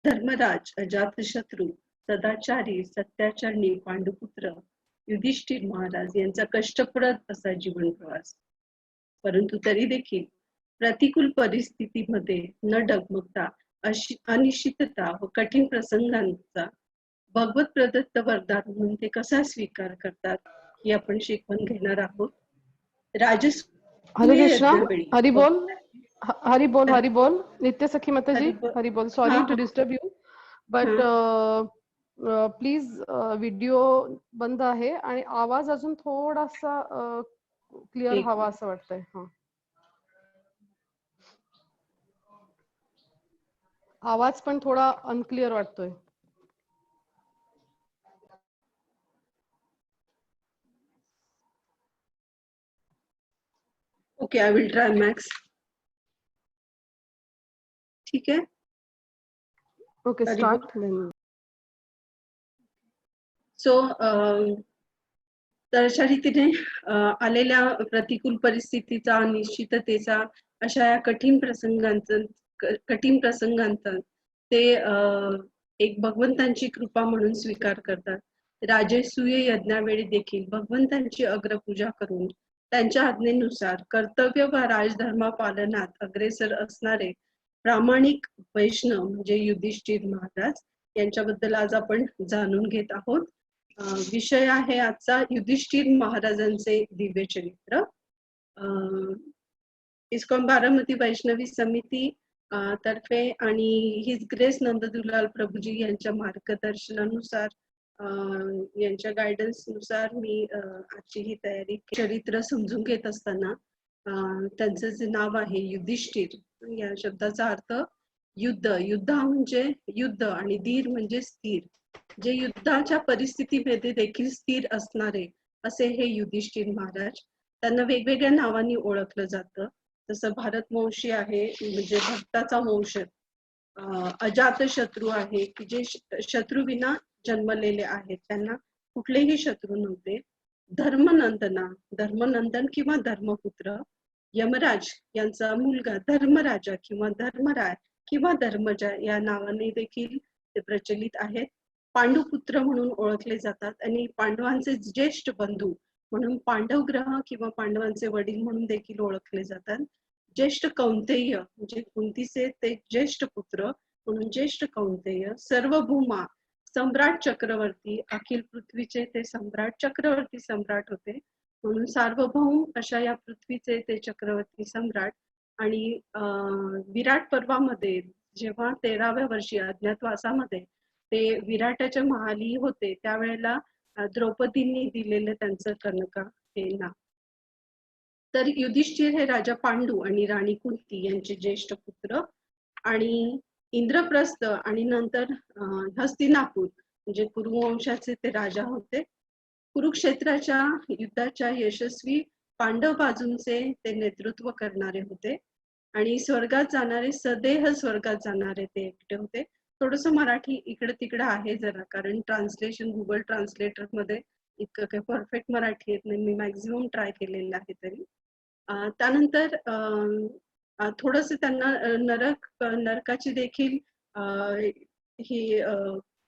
धर्मराज, अजातशत्रू, सदाचारी, सत्याचरणी, पांडुपुत्र युधिष्ठिर महाराज यांचा कष्टप्रद असा जीवन प्रवास. परंतु तरी देखील प्रतिकूल परिस्थितीमध्ये न डगमगता अनिश्चितता व कठीण प्रसंगांचा भगवत प्रदत्त वरदान म्हणून ते कसा स्वीकार करतात ही आपण शिकवण घेणार आहोत. हरे कृष्णा, हरि बोल, हरि बोल, हरि हरि बोल. नित्य सखी माताजी, हरि बोल. Sorry to disturb you, but please video बंद आहे आणि आवाज अजून थोडासा क्लिअर हवा असं वाटतंय. हा, आवाज पण थोडा अनक्लिअर वाटतोय. Okay, I will try max. ठीक आहे, ओके, स्टार्ट. सो तर अशा रीतीने आलेल्या प्रतिकूल परिस्थितीचा, अनिश्चिततेचा, अशा या कठीण प्रसंगांचा ते एक भगवंतांची कृपा म्हणून स्वीकार करतात. राजसूय यज्ञावेळी देखील भगवंतांची अग्रपूजा करून त्यांच्या आज्ञेनुसार कर्तव्य व राजधर्मा पालनात अग्रेसर असणारे प्रामाणिक वैष्णव म्हणजे युधिष्ठिर महाराज यांच्याबद्दल आज आपण जाणून घेत आहोत. विषय आहे आजचा युधिष्ठिर महाराजांचे दिव्य चरित्र. इस्कॉन बारामती वैष्णवी समिती तर्फे आणि हिज ग्रेस नंददुलाल प्रभूजी यांच्या मार्गदर्शनानुसार, यांच्या गायडन्स नुसार मी आजची ही तयारी. चरित्र समजून घेत असताना त्यांचं जे नाव आहे युधिष्ठिर, या शब्दाचा अर्थ युद्ध. युद्ध म्हणजे युद्ध आणि धीर म्हणजे स्थिर, जे युद्धाच्या परिस्थितीमध्ये देखील स्थिर असणारे असे हे युधिष्ठिर महाराज. त्यांना वेगवेगळ्या नावांनी ओळखलं जातं. जसं भारतवंशी आहे म्हणजे भक्ताचा वंश, अजात शत्रू आहे की जे शत्रुविना जन्मलेले आहेत, त्यांना कुठलेही शत्रू नव्हते. धर्मनंदन किंवा धर्मपुत्र, यमराज यांचा मुलगा धर्मराजा किंवा धर्मराय किंवा धर्मजा या नावाने देखील ते प्रचलित आहेत. पांडुपुत्र म्हणून ओळखले जातात आणि पांडवांचे ज्येष्ठ बंधू म्हणून पांडवग्रह किंवा पांडवांचे वडील म्हणून देखील ओळखले जातात. ज्येष्ठ कौंतेय म्हणजे कुंतीचे ते ज्येष्ठ पुत्र म्हणून ज्येष्ठ कौंतेय. सार्वभौमा सम्राट चक्रवर्ती, अखिल पृथ्वीचे ते सम्राट, चक्रवर्ती सम्राट होते म्हणून सार्वभौम अशा या पृथ्वीचे ते चक्रवर्ती सम्राट. आणि विराट पर्वामध्ये जेव्हा 13व्या वर्षी अज्ञातवासामध्ये ते विराटाच्या महाली होते, त्यावेळेला द्रौपदींनी दिलेलं त्यांचं कनका हे नाव. तर युधिष्ठिर हे राजा पांडू आणि राणी कुंती यांचे ज्येष्ठ पुत्र आणि इंद्रप्रस्थ आणि नंतर हस्तिनापूर म्हणजे कुरुवंशाचे ते राजा होते. कुरुक्षेत्राच्या युद्धाच्या यशस्वी पांडव बाजूंचे ते नेतृत्व करणारे होते आणि स्वर्गात जाणारे, सदेह स्वर्गात जाणारे ते एकटे होते. थोडस मराठी इकडे तिकडे आहे जरा, कारण ट्रान्सलेशन गुगल ट्रान्सलेटर मध्ये इतकं काही परफेक्ट मराठी येत नाही. मी मॅक्झिमम ट्राय केलेलं आहे तरी. त्यानंतर थोडस त्यांना नरकाची देखील ही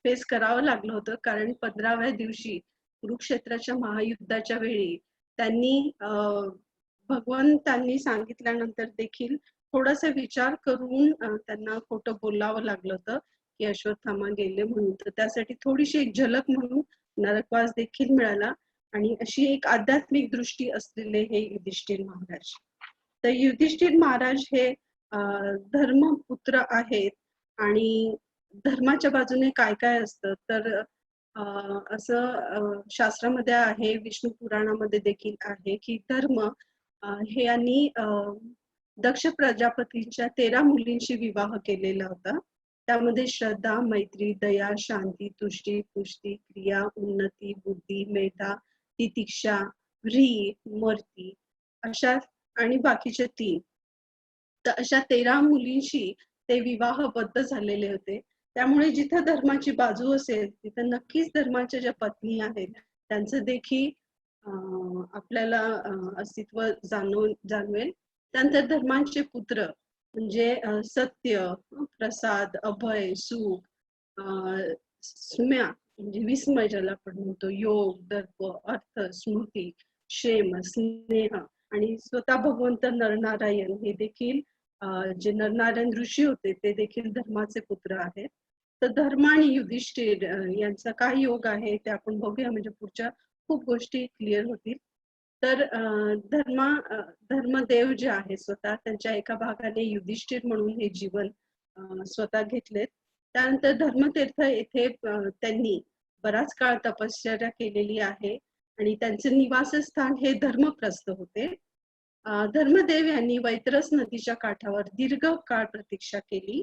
फेस करावं लागलं होतं, कारण 15व्या दिवशी कुरुक्षेत्राच्या महायुद्धाच्या वेळी त्यांनी भगवंतांनी सांगितल्यानंतर देखील थोडासा विचार करून त्यांना खोटं बोलावं लागलं होतं की अश्वत्थामा गेले म्हणून. तर त्यासाठी थोडीशी एक झलक म्हणून नरकवास देखील मिळाला आणि अशी एक आध्यात्मिक दृष्टी असलेले हे युधिष्ठिर महाराज. तर युधिष्ठिर महाराज हे धर्मपुत्र आहेत. आणि धर्माच्या बाजूने काय काय असतं तर असं शास्त्रामध्ये आहे, विष्णू पुराणामध्ये देखील आहे की धर्म हे यांनी दक्ष प्रजापतीच्या 13 मुलींशी विवाह केलेला होता. त्यामध्ये श्रद्धा, मैत्री, दया, शांती, तुष्टी, पुष्टी, क्रिया, उन्नती, बुद्धी, मेधा, तितिक्षा, व्री, मर्ती अशा आणि बाकीचे 3. तर अशा 13 मुलींशी ते विवाहबद्ध झालेले होते. त्यामुळे जिथं धर्माची बाजू असेल तिथं नक्कीच धर्माच्या ज्या पत्नी आहेत त्यांचं देखील आपल्याला अस्तित्व जाणवेल. त्यानंतर धर्मांचे पुत्र म्हणजे सत्य, प्रसाद, अभय, सुख, स्म्या म्हणजे विस्मय ज्याला आपण म्हणतो, योग, दर्प, अर्थ, स्मृती, क्षेम, स्नेह आणि स्वतः भगवंत नरनारायण हे देखील जे नरनारायण ऋषी होते ते देखील धर्माचे पुत्र आहेत. तर धर्म आणि युधिष्ठिर यांचा काय योग आहे ते आपण बघूया, म्हणजे पुढच्या खूप गोष्टी क्लिअर होतील. तर धर्मदेव जे आहे स्वतः त्यांच्या एका भागाने युधिष्ठिर म्हणून हे जीवन स्वतः घेतलेत. त्यानंतर धर्मतीर्थ येथे त्यांनी बराच काळ तपश्चर्या केलेली आहे आणि त्यांचे निवासस्थान हे धर्मप्रस्थ होते. धर्मदेव यांनी वैतरस नदीच्या काठावर दीर्घ काळ प्रतीक्षा केली.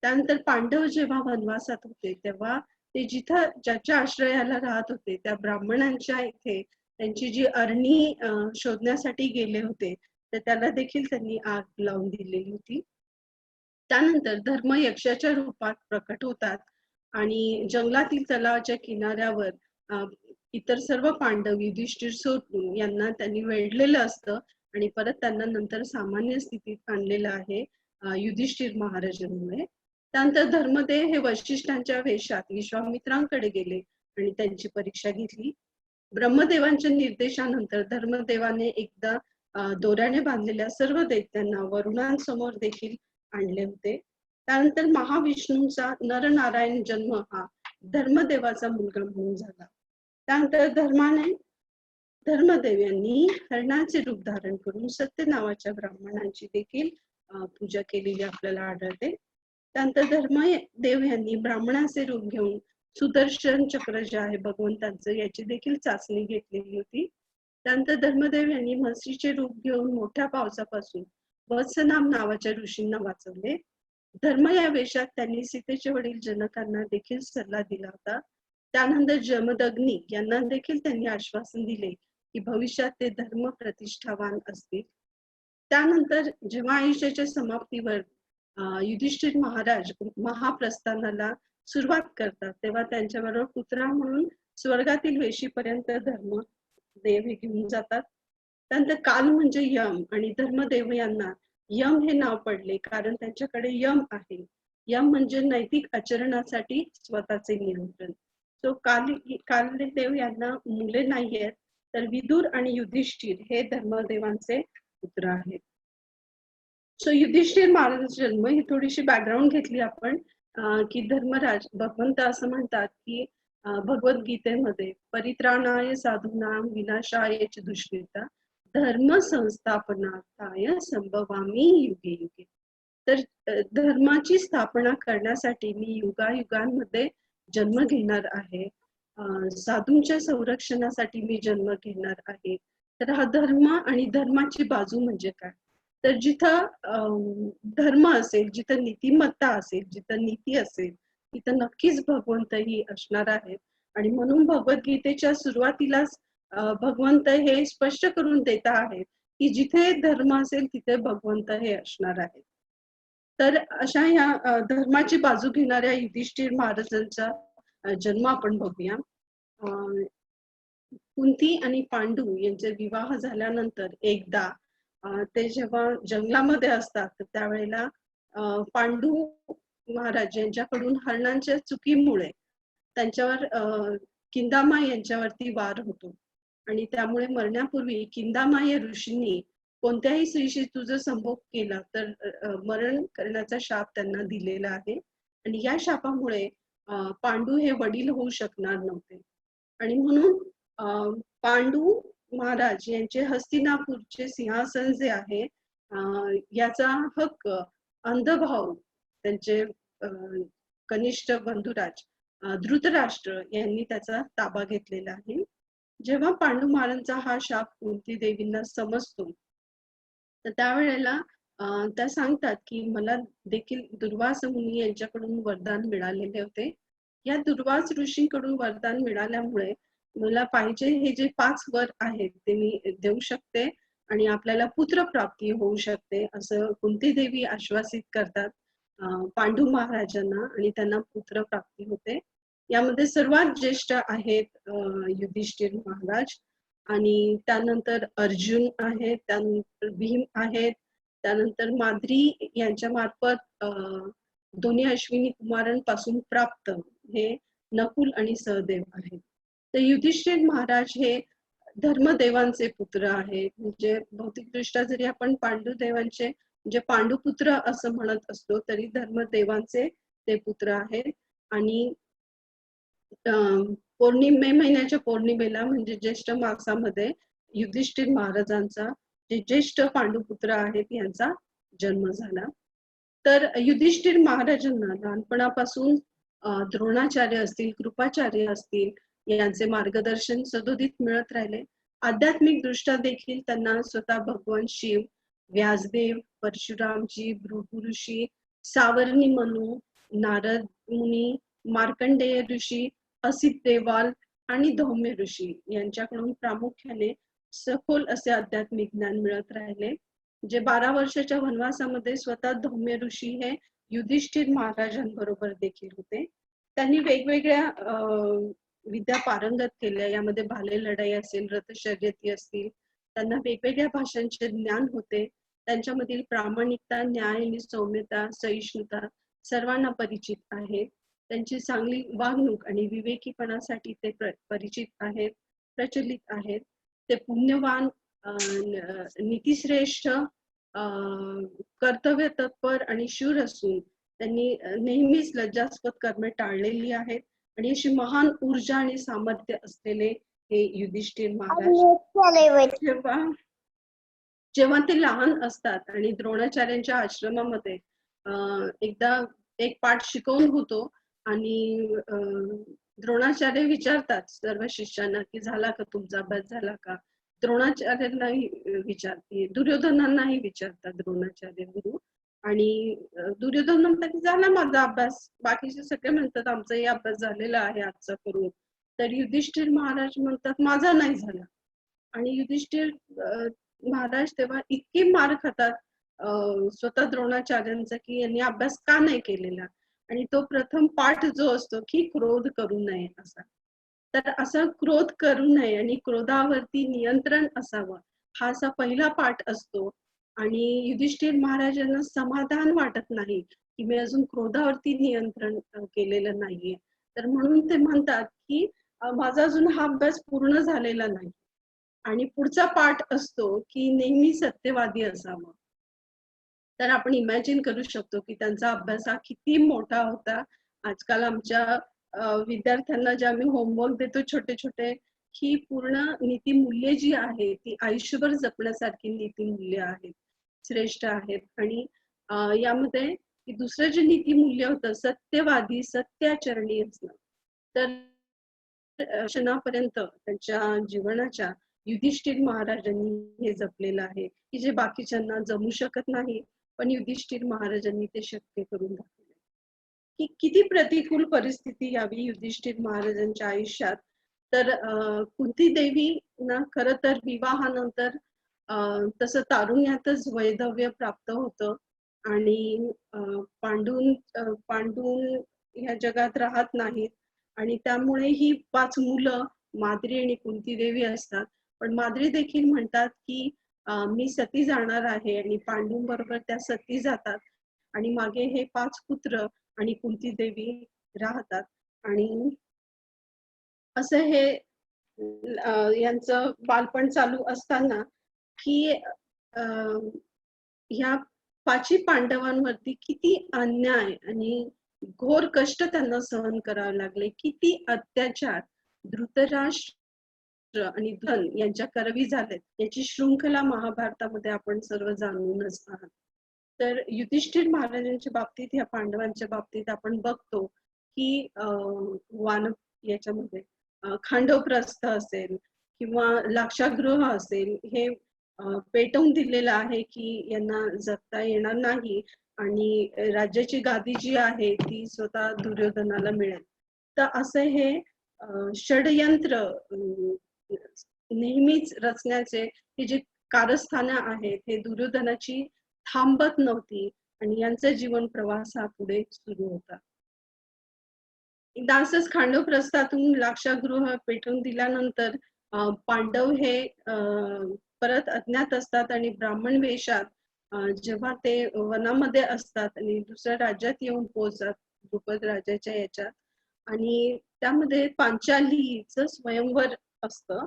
त्यानंतर पांडव जेव्हा वनवासात होते तेव्हा ते जिथं ज्याच्या आश्रयाला राहत होते त्या ब्राह्मणांच्या इथे त्यांची जी अरणी शोधण्यासाठी गेले होते तर त्याला देखील त्यांनी आग लावून दिलेली होती. त्यानंतर धर्म यक्षाच्या रूपात प्रकट होतात आणि जंगलातील तलावाच्या किनाऱ्यावर इतर सर्व पांडव युधिष्ठिर सोडून यांना त्यांनी वेढलेलं असतं आणि परत त्यांना नंतर सामान्य स्थितीत आणलेलं आहे युधिष्ठिर महाराजांमुळे. त्यानंतर धर्मदेव हे वशिष्ठांच्या वेशात विश्वामित्रांकडे गेले आणि त्यांची परीक्षा घेतली. ब्रह्मदेवांच्या निर्देशानंतर धर्मदेवाने एकदा दोऱ्याने बांधलेल्या सर्व दैत्यांना वरुणांसमोर देखील आणले होते. त्यानंतर महाविष्णूंचा नरनारायण जन्म हा धर्मदेवाचा मुलगा म्हणून झाला. त्यानंतर धर्मदेव यांनी हरणाचे रूप धारण करून सत्य नावाच्या ब्राह्मणांची देखील पूजा केलेली आपल्याला आढळते. त्यानंतर धर्मदेव यांनी ब्राह्मणाचे रूप घेऊन सुदर्शन चक्र जे आहे भगवंतांचं याची देखील चाचणी घेतलेली होती. त्यानंतर धर्मदेव यांनी म्हशीचे रूप घेऊन मोठ्या पावसापासून वत्सनाम नावाच्या ऋषींना वाचवले. धर्म या वेशात त्यांनी सीतेचे वडील जनकांना देखील सल्ला दिला होता. त्यानंतर जमदग्नी यांना देखील त्यांनी आश्वासन दिले की भविष्यात ते धर्म प्रतिष्ठावान असतील. त्यानंतर जेव्हा आयुष्याच्या समाप्तीवर युधिष्ठिर महाराज महाप्रस्थानाला सुरुवात करतात तेव्हा त्यांच्याबरोबर पुत्रा म्हणून स्वर्गातील वेशीपर्यंत धर्मदेव हे घेऊन जातात. त्यानंतर काल म्हणजे यम आणि धर्मदेव यांना यम हे नाव पडले कारण त्यांच्याकडे यम आहे. यम म्हणजे नैतिक आचरणासाठी स्वतःचे नियंत्रण. सो कालदेव यांना मुले नाही आहेत तर विदुर आणि युधिष्ठिर हे धर्मदेवांचे पुत्र आहेत. सो युधिष्ठिर महाराज जन्म ही थोडीशी बॅकग्राऊंड घेतली आपण की धर्मराज भगवंत असं म्हणतात की भगवद्गीतेमध्ये परित्राणाय साधूनां विनाशाय च दुष्कृता धर्म संस्थापनार्थाय संभवामी युगे युगे. तर धर्माची स्थापना करण्यासाठी मी युगायुगांमध्ये जन्म घेणार आहे. साधूंच्या संरक्षणासाठी मी जन्म घेणार आहे. तर हा धर्म आणि धर्माची बाजू म्हणजे काय, तर जिथं धर्म असेल, जिथं नीतिमत्ता असेल, जिथं नीती असेल तिथं नक्कीच भगवंतही असणार आहेत. आणि म्हणून भगवद्गीतेच्या सुरुवातीलाच भगवंत हे स्पष्ट करून देत आहेत की जिथे धर्म असेल तिथे भगवंत हे असणार आहेत. तर अशा ह्या धर्माची बाजू घेणाऱ्या युधिष्ठिर महाराजांचा जन्म आपण बघूया. कुंती आणि पांडू यांचे विवाह झाल्यानंतर एकदा ते जेव्हा जंगलामध्ये असतात तर त्यावेळेला पांडू महाराज यांच्याकडून हरणांच्या चुकीमुळे त्यांच्यावर किंदामाय यांच्यावरती वार होतो आणि त्यामुळे मरण्यापूर्वी किंदामाय ऋषींनी कोणत्याही स्त्रीशी तुझा संभोग केला तर मरण करण्याचा शाप त्यांना दिलेला आहे. आणि या शापामुळे पांडू हे वडील होऊ शकणार नव्हते आणि म्हणून पांडू महाराज यांचे हस्तिनापूरचे सिंहासन जे आहे याचा हक्क अंधभाऊ त्यांचे कनिष्ठ बंधुराज धृतराष्ट्र यांनी त्याचा ताबा घेतलेला आहे. जेव्हा पांडू महाराजांचा हा शाप कुंती देवींना समजतो तर त्यावेळेला त्या सांगतात की मला देखील दुर्वास मुनी यांच्याकडून वरदान मिळालेले होते. या दुर्वास ऋषींकडून वरदान मिळाल्यामुळे मला पाहिजे हे जे 5 वर आहेत ते मी देऊ शकते आणि आपल्याला पुत्र प्राप्ती होऊ शकते असं कुंती देवी आश्वासित करतात पांडू महाराजांना आणि त्यांना पुत्र प्राप्ती होते. यामध्ये सर्वात ज्येष्ठ आहेत युधिष्ठिर महाराज आणि त्यानंतर अर्जुन आहेत, त्यानंतर भीम आहेत, त्यानंतर माद्री यांच्या मार्फत दोन्ही अश्विनी कुमारांपासून प्राप्त हे नकुल आणि सहदेव आहेत. तर युधिष्ठिर महाराज हे धर्मदेवांचे पुत्र आहेत. म्हणजे भौतिकदृष्ट्या जरी आपण पांडुदेवांचे म्हणजे पांडुपुत्र असं म्हणत असतो तरी धर्मदेवांचे ते पुत्र आहेत. आणि मे महिन्याच्या पौर्णिमेला म्हणजे ज्येष्ठ मासामध्ये युधिष्ठिर महाराजांचा जे ज्येष्ठ पांडुपुत्र आहेत यांचा जन्म झाला. तर युधिष्ठिर महाराजांना लहानपणापासून द्रोणाचार्य असतील, कृपाचार्य असतील यांचे मार्गदर्शन सदोदित मिळत राहिले. आध्यात्मिक दृष्ट्या देखील त्यांना स्वतः भगवान शिव, व्यासदेव, परशुरामजी, भृगु ऋषी, सावर्णी मनु, नारद मुनी, मार्कंडेय ऋषी, असित देवाल आणि धौम्य ऋषी यांच्याकडून प्रामुख्याने सखोल असे आध्यात्मिक ज्ञान मिळत राहिले. जे 12 वर्षाच्या वनवासामध्ये स्वतः धौम्य ऋषी हे युधिष्ठिर महाराजांबरोबर देखील होते. त्यांनी वेगवेगळ्या विद्या पारंगत केल्या. यामध्ये भाले लढाई असेल, रथशर्यती असतील. त्यांना वेगवेगळ्या भाषांचे ज्ञान होते. त्यांच्यामधील प्रामाणिकता, न्याय आणि सौम्यता, सहिष्णुता सर्वांना परिचित आहे. त्यांची चांगली वागणूक आणि विवेकीपणासाठी ते परिचित आहेत, प्रचलित आहेत. ते पुण्यवान, नीतिश्रेष्ठ, कर्तव्य तत्पर आणि शूर असून त्यांनी नेहमीच लज्जास्पद कर्मे टाळलेली आहेत. आणि अशी महान ऊर्जा आणि सामर्थ्य असलेले हे युधिष्ठिर महाराज जेव्हा ते लहान असतात आणि द्रोणाचार्यांच्या आश्रमामध्ये एकदा एक पाठ शिकवून होतो आणि द्रोणाचार्य विचारतात सर्व शिष्यांना की झाला का तुमचा अभ्यास झाला का. द्रोणाचार्यांनाही विचारते, दुर्योधनांनाही विचारतात द्रोणाचार्य गुरु. आणि दुर्योधन म्हणतात की झाला माझा अभ्यास. बाकीचे सगळे म्हणतात आमचाही अभ्यास झालेला आहे आजचा करून. तर युधिष्ठिर महाराज म्हणतात माझा नाही झाला. आणि युधिष्ठिर महाराज तेव्हा इतकी मार खातात स्वतः द्रोणाचार्यांचा की यांनी अभ्यास का नाही केलेला. आणि तो प्रथम पाठ जो असतो की क्रोध करू नये असा. तर असा क्रोध करू नये आणि क्रोधावरती नियंत्रण असावं हा असा पहिला पाठ असतो. आणि युधिष्ठिर महाराजांना समाधान वाटत नाही की मी अजून क्रोधावरती नियंत्रण केलेलं नाहीये. तर म्हणून ते म्हणतात की माझा अजून हा अभ्यास पूर्ण झालेला नाही. आणि पुढचा पाठ असतो की नेहमी सत्यवादी असावं. तर आपण इमॅजिन करू शकतो की त्यांचा अभ्यास हा किती मोठा होता. आजकाल आमच्या विद्यार्थ्यांना जे आम्ही होमवर्क देतो छोटे छोटे, ही पूर्ण नीतिमूल्ये जी आहे ती आयुष्यभर जपण्यासारखी नीतिमूल्य आहेत, श्रेष्ठ आहेत. आणि यामध्ये दुसरं जे नीतिमूल्य होतं सत्यवादी, सत्याचरणी असणं. तर क्षणापर्यंत त्यांच्या जीवनाच्या युधिष्ठिर महाराजांनी हे जपलेलं आहे की जे बाकीच्यांना जमू शकत नाही, पण युधिष्ठिर महाराजांनी ते शक्य करून दाखवले. की किती प्रतिकूल परिस्थिती यावी युधिष्ठिर महाराजांच्या आयुष्यात. तर कुंती देवी ना खर तर विवाहानंतर तसं तारुण्यातच वैधव्य प्राप्त होतं. आणि पांडून ह्या जगात राहत नाहीत. आणि त्यामुळे ही 5 मुलं माद्री आणि कुंती देवी असतात. पण माद्री देखील म्हणतात की मी सती जाणार आहे आणि पांडूंबरोबर त्या सती जातात. आणि मागे हे 5 पुत्र आणि कुंती देवी राहतात. आणि असं हे यांचं बालपण चालू असताना की ह्या 5 पांडवांवरती किती अन्याय आणि घोर कष्ट त्यांना सहन करावे लागले, किती अत्याचार धृतराष्ट्र आणि धन यांच्या करवी झालेत याची शृंखला महाभारतामध्ये आपण सर्व जाणूनच आहात. तर युधिष्ठिर महाराजांच्या बाबतीत, ह्या पांडवांच्या बाबतीत आपण बघतो की याच्यामध्ये खांडवप्रस्थ असेल किंवा लाक्षागृह असेल, हे पेटवून दिलेलं आहे की यांना जगता येणार नाही आणि राज्याची गादी जी आहे ती स्वतः दुर्योधनाला मिळेल. तर असं हे षडयंत्र नेहमीच रचण्याचे हे जे कारस्थानं आहेत हे दुर्योधनाची थांबत नव्हती आणि यांचा जीवन प्रवास हा पुढे सुरू होता. एकदा असंच खांडवप्रस्थातून लाक्षागृह पेटवून दिल्यानंतर पांडव हे परत अज्ञात असतात आणि ब्राह्मण वेशात जेव्हा ते वनामध्ये असतात आणि दुसऱ्या राज्यात येऊन पोहोचतात द्रुपद राजाच्या याच्यात, आणि त्यामध्ये पांचालीचं स्वयंवर असतं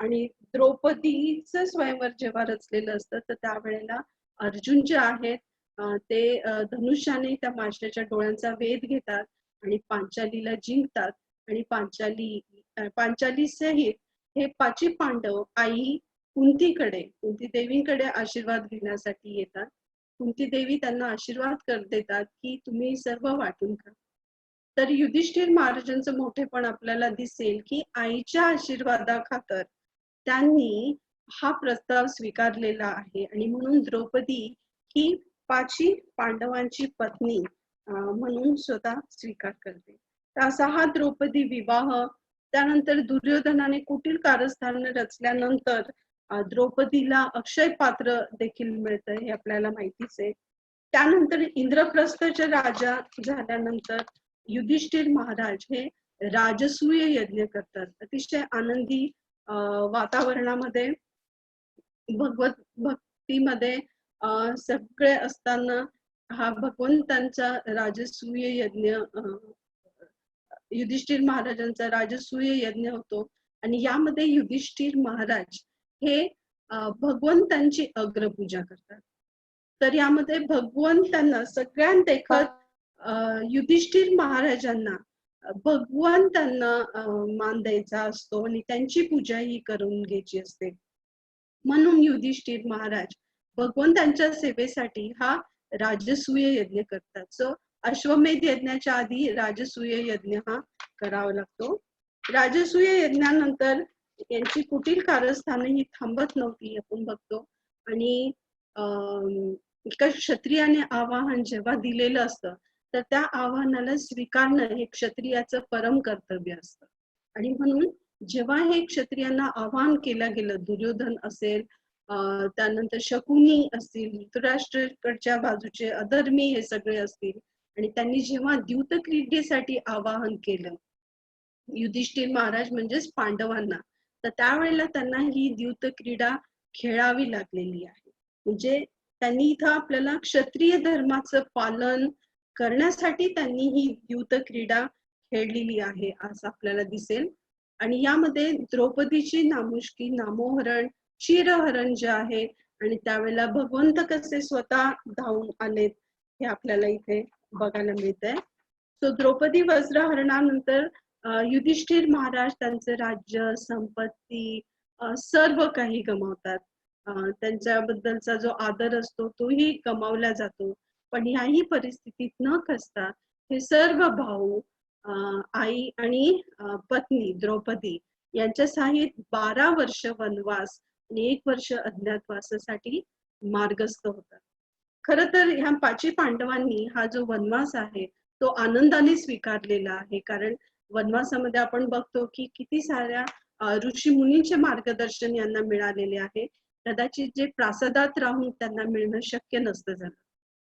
आणि द्रौपदीचं स्वयंवर जेव्हा रचलेलं असतं, तर त्यावेळेला अर्जुन जे आहेत ते धनुष्याने त्या माशाच्या डोळ्यांचा वेध घेतात आणि पांचालीला जिंकतात. आणि पांचाली सहित हे पाची पांडव आई कुंती देवीकडे आशीर्वाद घेण्यासाठी येतात. कुंती देवी त्यांना आशीर्वाद देतात की तुम्ही सर्व वाटून खा. तर युधिष्ठिर महाराजांचं मोठेपण आपल्याला दिसेल की आईच्या आशीर्वादाखातर त्यांनी हा प्रस्ताव स्वीकारलेला आहे आणि म्हणून द्रौपदी ही पाची पांडवांची पत्नी म्हणून स्वतः स्वीकार करते. तर असा हा द्रौपदी विवाह. त्यानंतर दुर्योधनाने कुटील कारस्थान रचल्यानंतर द्रौपदीला अक्षय पात्र देखील मिळतं, हे आपल्याला माहितीच आहे. त्यानंतर इंद्रप्रस्थच्या राजा झाल्यानंतर युधिष्ठिर महाराज हे राजसूय यज्ञ करतात. अतिशय आनंदी वातावरणामध्ये, भगवत भक्तीमध्ये सगळे असताना हा भगवंतांचा राजसूय यज्ञ, युधिष्ठिर महाराजांचा राजसूय यज्ञ होतो. आणि यामध्ये युधिष्ठिर महाराज हे भगवंतांची अग्रपूजा करतात. तर यामध्ये भगवंतांना सगळ्यात देखत युधिष्ठिर महाराजांना भगवंतांना मान द्यायचा असतो आणि त्यांची पूजा ही करून घ्यायची असते. म्हणून युधिष्ठिर महाराज भगवंतांच्या सेवेसाठी हा राजसूय यज्ञ करतात. सो अश्वमेध यज्ञाच्या आधी राजसूय यज्ञ हा करावा लागतो. राजसूय यज्ञानंतर यांची कुटील कारस्थाने ही थांबत नव्हती, आपण बघतो. आणि एका क्षत्रियाने आवाहन जेव्हा दिलेलं असतं, तर त्या आव्हानाला स्वीकारणं हे क्षत्रियाचं परम कर्तव्य असतं. आणि म्हणून जेव्हा हे क्षत्रियांना आवाहन केलं गेलं, दुर्योधन असेल, त्यानंतर शकुनी असतील, धृतराष्ट्रकडच्या बाजूचे अधर्मी हे सगळे असतील, आणि त्यांनी जेव्हा द्यूत क्रीडेसाठी आवाहन केलं युधिष्ठिर महाराज म्हणजेच पांडवांना, तर त्यावेळेला त्यांना ही द्यूत क्रीडा खेळावी लागलेली आहे. म्हणजे त्यांनी इथं आपल्याला क्षत्रिय धर्माचं पालन करण्यासाठी त्यांनी ही द्यूत क्रीडा खेळलेली आहे असं आपल्याला दिसेल. आणि यामध्ये द्रौपदीची नामुष्की, नामोहरण, शिरहरण जे आहे, आणि त्यावेळेला भगवंत कसे स्वतः धावून आलेत हे आपल्याला इथे बघायला मिळतंय. सो द्रौपदी वस्त्रहरणानंतर युधिष्ठिर महाराज त्यांचं राज्य, संपत्ती सर्व काही गमावतात. त्यांच्याबद्दलचा जो आदर असतो तोही गमावला जातो. पण याही परिस्थितीत न खचता हे सर्व भाऊ, आई आणि पत्नी द्रौपदी यांच्या सहित 12 वर्ष वनवास आणि 1 वर्ष अज्ञातवासासाठी मार्गस्थ होतात. खर तर ह्या पाची पांडवांनी हा जो वनवास आहे तो आनंदाने स्वीकारलेला आहे. कारण वनवासामध्ये आपण बघतो की किती साऱ्या ऋषी मुनींचे मार्गदर्शन यांना मिळालेले आहे. कदाचित जे प्रासादात राहून त्यांना मिळणं शक्य नसतं झालं.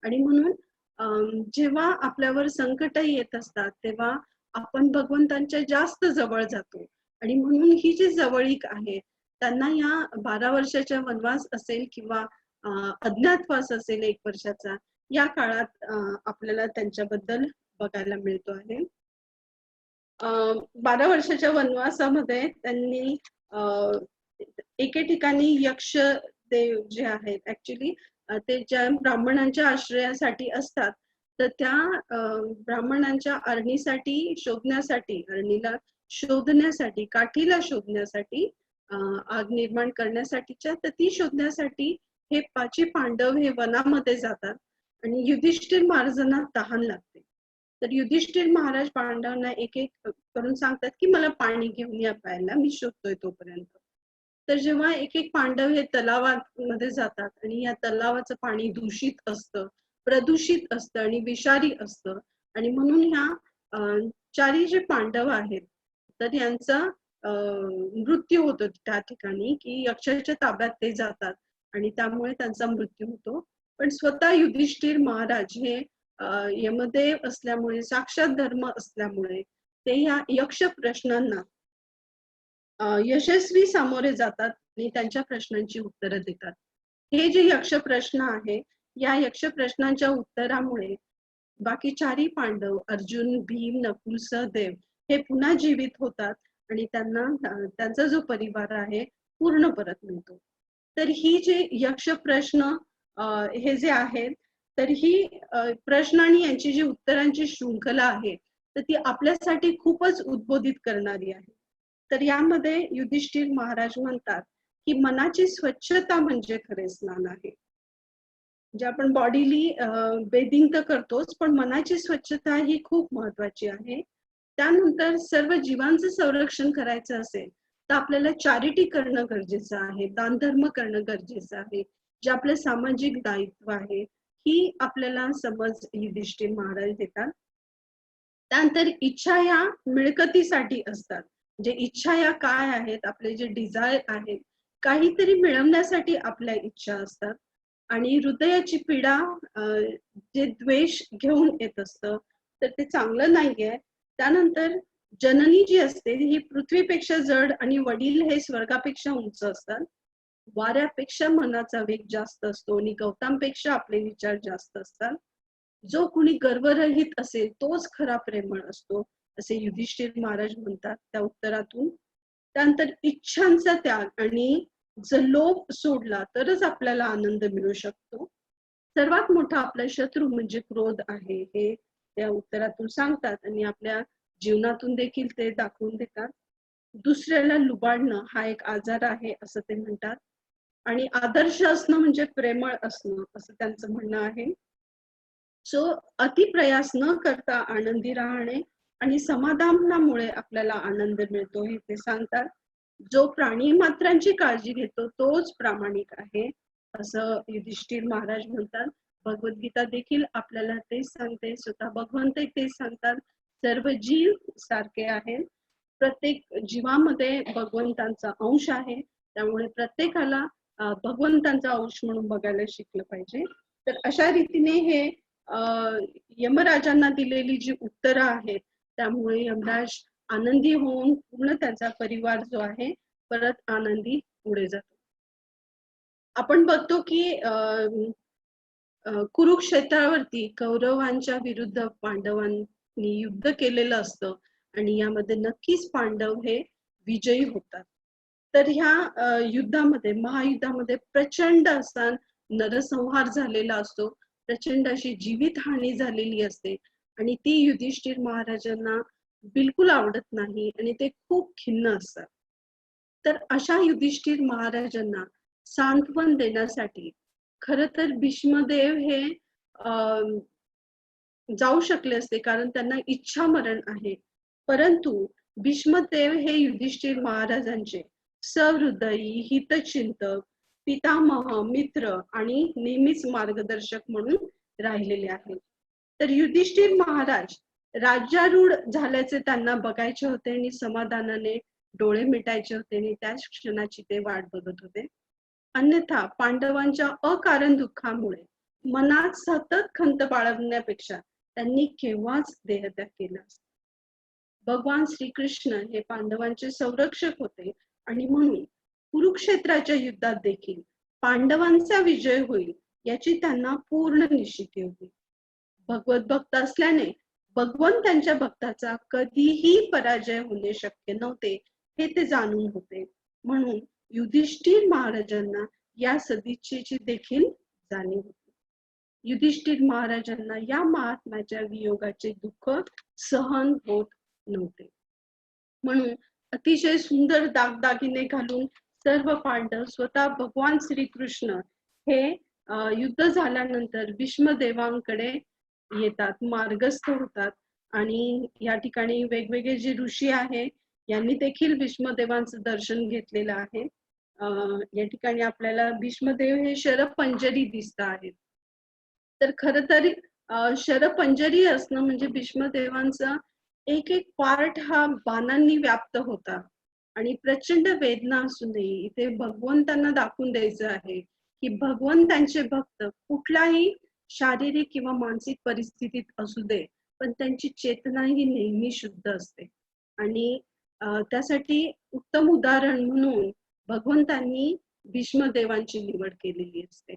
आणि म्हणून जेव्हा आपल्यावर संकट येत असतात तेव्हा आपण भगवंतांच्या जास्त जवळ जातो. आणि म्हणून ही जी जवळीक आहे, त्यांना या 12 वर्षाच्या वनवास असेल किंवा अज्ञातवास असेल 1 वर्षाचा, या काळात आपल्याला त्यांच्याबद्दल बघायला मिळतो आहे. 12 वर्षाच्या वनवासामध्ये त्यांनी एके ठिकाणी यक्ष देव जे आहेत, ऍक्च्युली ते ज्या ब्राह्मणांच्या आश्रयासाठी असतात, तर त्या ब्राह्मणांच्या अरणीसाठी शोधण्यासाठी, अरणीला शोधण्यासाठी, काठीला शोधण्यासाठी, आग निर्माण करण्यासाठीच्या, तर ती शोधण्यासाठी हे पाची पांडव हे वनामध्ये जातात. आणि युधिष्ठिर महाराजांना तहान लागते. तर युधिष्ठिर महाराज पांडवांना एक एक करून सांगतात की मला पाणी घेऊन या प्यायला, मी शोधतोय तोपर्यंत. तर जेव्हा एक एक पांडव हे तलावामध्ये जातात आणि या तलावाचं पाणी दूषित असतं, प्रदूषित असतं आणि विषारी असतं, आणि म्हणून ह्या चारी जे पांडव आहेत तर यांचा मृत्यू होतो त्या ठिकाणी, की यक्षाच्या ताब्यात ते जातात आणि त्यामुळे त्यांचा मृत्यू होतो. पण स्वतः युधिष्ठिर महाराज हे यमदेव असल्यामुळे, साक्षात धर्म असल्यामुळे ते ह्या यक्ष प्रश्नांना यशस्वी सामोरे जातात आणि त्यांच्या प्रश्नांची उत्तरं देतात. हे जे यक्ष प्रश्न आहे या यक्ष प्रश्नांच्या उत्तरामुळे बाकी चारही पांडव अर्जुन, भीम, नकुल, सहदेव हे पुन्हा जीवित होतात आणि त्यांना त्यांचा जो परिवार आहे पूर्ण परत मिळतो. तर ही जे यक्ष प्रश्न हे जे आहेत, तर ही प्रश्न आणि यांची जी उत्तरांची शृंखला आहे तर ती आपल्यासाठी खूपच उद्बोधित करणारी आहे. तर यामध्ये युधिष्ठिर महाराज म्हणतात की मनाची स्वच्छता म्हणजे खरे स्नान आहे. म्हणजे आपण बॉडीली बेदिंग तर करतोच, पण मनाची स्वच्छता ही खूप महत्वाची आहे. त्यानंतर सर्व जीवांचं संरक्षण करायचं असेल तर आपल्याला चॅरिटी करणं गरजेचं आहे, दानधर्म करणं गरजेचं आहे, जे आपलं सामाजिक दायित्व आहे, ही आपल्याला समज युधिष्ठिर महाराज देतात. त्यानंतर इच्छा या मिळकतीसाठी असतात. जे इच्छा या काय आहेत, आपले जे डिझायर आहेत, काहीतरी मिळवण्यासाठी आपल्या इच्छा असतात. आणि हृदयाची पीडा जे द्वेष घेऊन येत असतं तर ते चांगलं नाहीये. त्यानंतर जननी जी असते ही पृथ्वीपेक्षा जड आणि वडील हे स्वर्गापेक्षा उंच असतात. वाऱ्यापेक्षा मनाचा वेग जास्त असतो आणि गवतांपेक्षा आपले विचार जास्त असतात. जो कुणी गर्वरहित असेल तोच खरा प्रेमळ असतो, असे युधिष्ठिर महाराज म्हणतात त्या उत्तरातून. त्यानंतर इच्छांचा त्याग आणि जर लोभ सोडला तरच आपल्याला आनंद मिळू शकतो. सर्वात मोठा आपला शत्रू म्हणजे क्रोध आहे, हे त्या उत्तरातून सांगतात आणि आपल्या जीवनातून देखील ते दाखवून देतात. दुसऱ्याला लुबाडणं हा एक आजार आहे असं ते म्हणतात. आणि आदर्श असणं म्हणजे प्रेमळ असणं असं त्यांचं म्हणणं आहे. सो अति प्रयास न करता आनंदी राहणे आणि समाधानामुळे आपल्याला आनंद मिळतो हे ते सांगतात. जो प्राणी मात्रांची काळजी घेतो तोच प्रामाणिक आहे असं युधिष्ठिर महाराज म्हणतात. भगवद्गीता देखील आपल्याला तेच सांगते, स्वतः भगवंत तेच सांगतात. सर्व जीव सारखे आहेत, प्रत्येक जीवामध्ये भगवंतांचा अंश आहे, त्यामुळे प्रत्येकाला भगवंतांचा अंश म्हणून बघायला शिकलं पाहिजे. तर अशा रीतीने हे यमराजांना दिलेली जी उत्तरं आहेत त्यामुळे यमराज आनंदी होऊन पूर्ण त्यांचा परिवार जो आहे परत आनंदी पुढे जातो. आपण बघतो की कुरुक्षेत्रावरती कौरवांच्या विरुद्ध पांडवांनी युद्ध केलेलं असतं आणि यामध्ये नक्कीच पांडव हे विजयी होतात. तर ह्या युद्धामध्ये, महायुद्धामध्ये प्रचंड असा नरसंहार झालेला असतो, प्रचंड अशी जीवितहानी झालेली असते आणि ती युधिष्ठिर महाराजांना बिलकुल आवडत नाही आणि ते खूप खिन्न असतात. तर अशा युधिष्ठिर महाराजांना सांत्वन देण्यासाठी खर तर भीष्मदेव हे जाऊ शकले असते, कारण त्यांना इच्छा मरण आहे. परंतु भीष्मदेव हे युधिष्ठिर महाराजांचे सहृदयी, हितचिंतक, पितामह, मित्र आणि नेहमीच मार्गदर्शक म्हणून राहिलेले आहेत. तर युधिष्ठिर महाराज राज्यारूढ झाल्याचे त्यांना बघायचे होते आणि समाधानाने डोळे मिटायचे होते आणि त्याच क्षणाची ते वाट बघत होते. अन्यथा पांडवांच्या अकारण दुःखामुळे मनात सतत खंत बाळगण्यापेक्षा त्यांनी केव्हाच देहत्याग केला असता. भगवान श्रीकृष्ण हे पांडवांचे संरक्षक होते आणि म्हणून कुरुक्षेत्राच्या युद्धात देखील पांडवांचा विजय होईल याची त्यांना पूर्ण निश्चिती होती. भगवत भक्त असल्याने भगवंतांच्या भक्ताचा कधीही पराजय होणे शक्य नव्हते हे ते जाणून होते. म्हणून युधिष्ठिर महाराजांना या सदिच्छेची देखील जाणीव होती. युधिष्ठिर महाराजांना या महात्म्याच्या वियोगाचे दुःख सहन होत नव्हते. म्हणून अतिशय सुंदर दागदागिने घालून सर्व पांडव स्वतः भगवान श्रीकृष्ण हे युद्ध झाल्यानंतर भीष्मदेवांकडे येतात, मार्गस्थ होतात आणि या ठिकाणी वेगवेगळे जे ऋषी आहे यांनी देखील भीष्मदेवांचं दर्शन घेतलेलं आहे. या ठिकाणी आपल्याला भीष्मदेव हे शरपंजरी दिसत आहेत. तर खर तर शरपंजरी असणं म्हणजे भीष्मदेवांचा एक एक पार्ट हा बाणांनी व्याप्त होता आणि प्रचंड वेदना असूनही इथे भगवंतांना दाखवून द्यायचं आहे की भगवंतांचे भक्त कुठलाही शारीरिक किंवा मानसिक परिस्थितीत असू दे पण त्यांची चेतना ही नेहमी शुद्ध असते. आणि त्यासाठी उत्तम उदाहरण म्हणून भगवंतांनी भीष्मदेवांची निवड केलेली असते.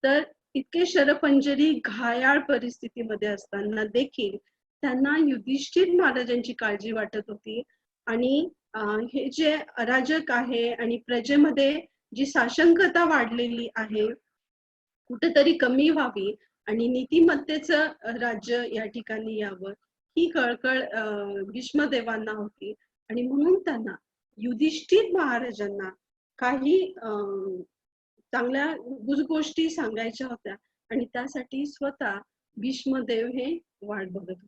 तर इतके शरपंजरी घायाळ परिस्थितीमध्ये असताना देखील त्यांना युधिष्ठिर महाराजांची काळजी वाटत होती. आणि हे जे अराजक आहे आणि प्रजेमध्ये जी साशंकता वाढलेली आहे कुठेतरी कमी व्हावी आणि नीतिमत्तेचं राज्य या ठिकाणी यावं, ही कळकळ भीष्मदेवांना होती. आणि म्हणून त्यांना युधिष्ठिर महाराजांना काही चांगल्या गोष्टी सांगायच्या होत्या आणि त्यासाठी स्वतः भीष्मदेव हे वाट बघत होते.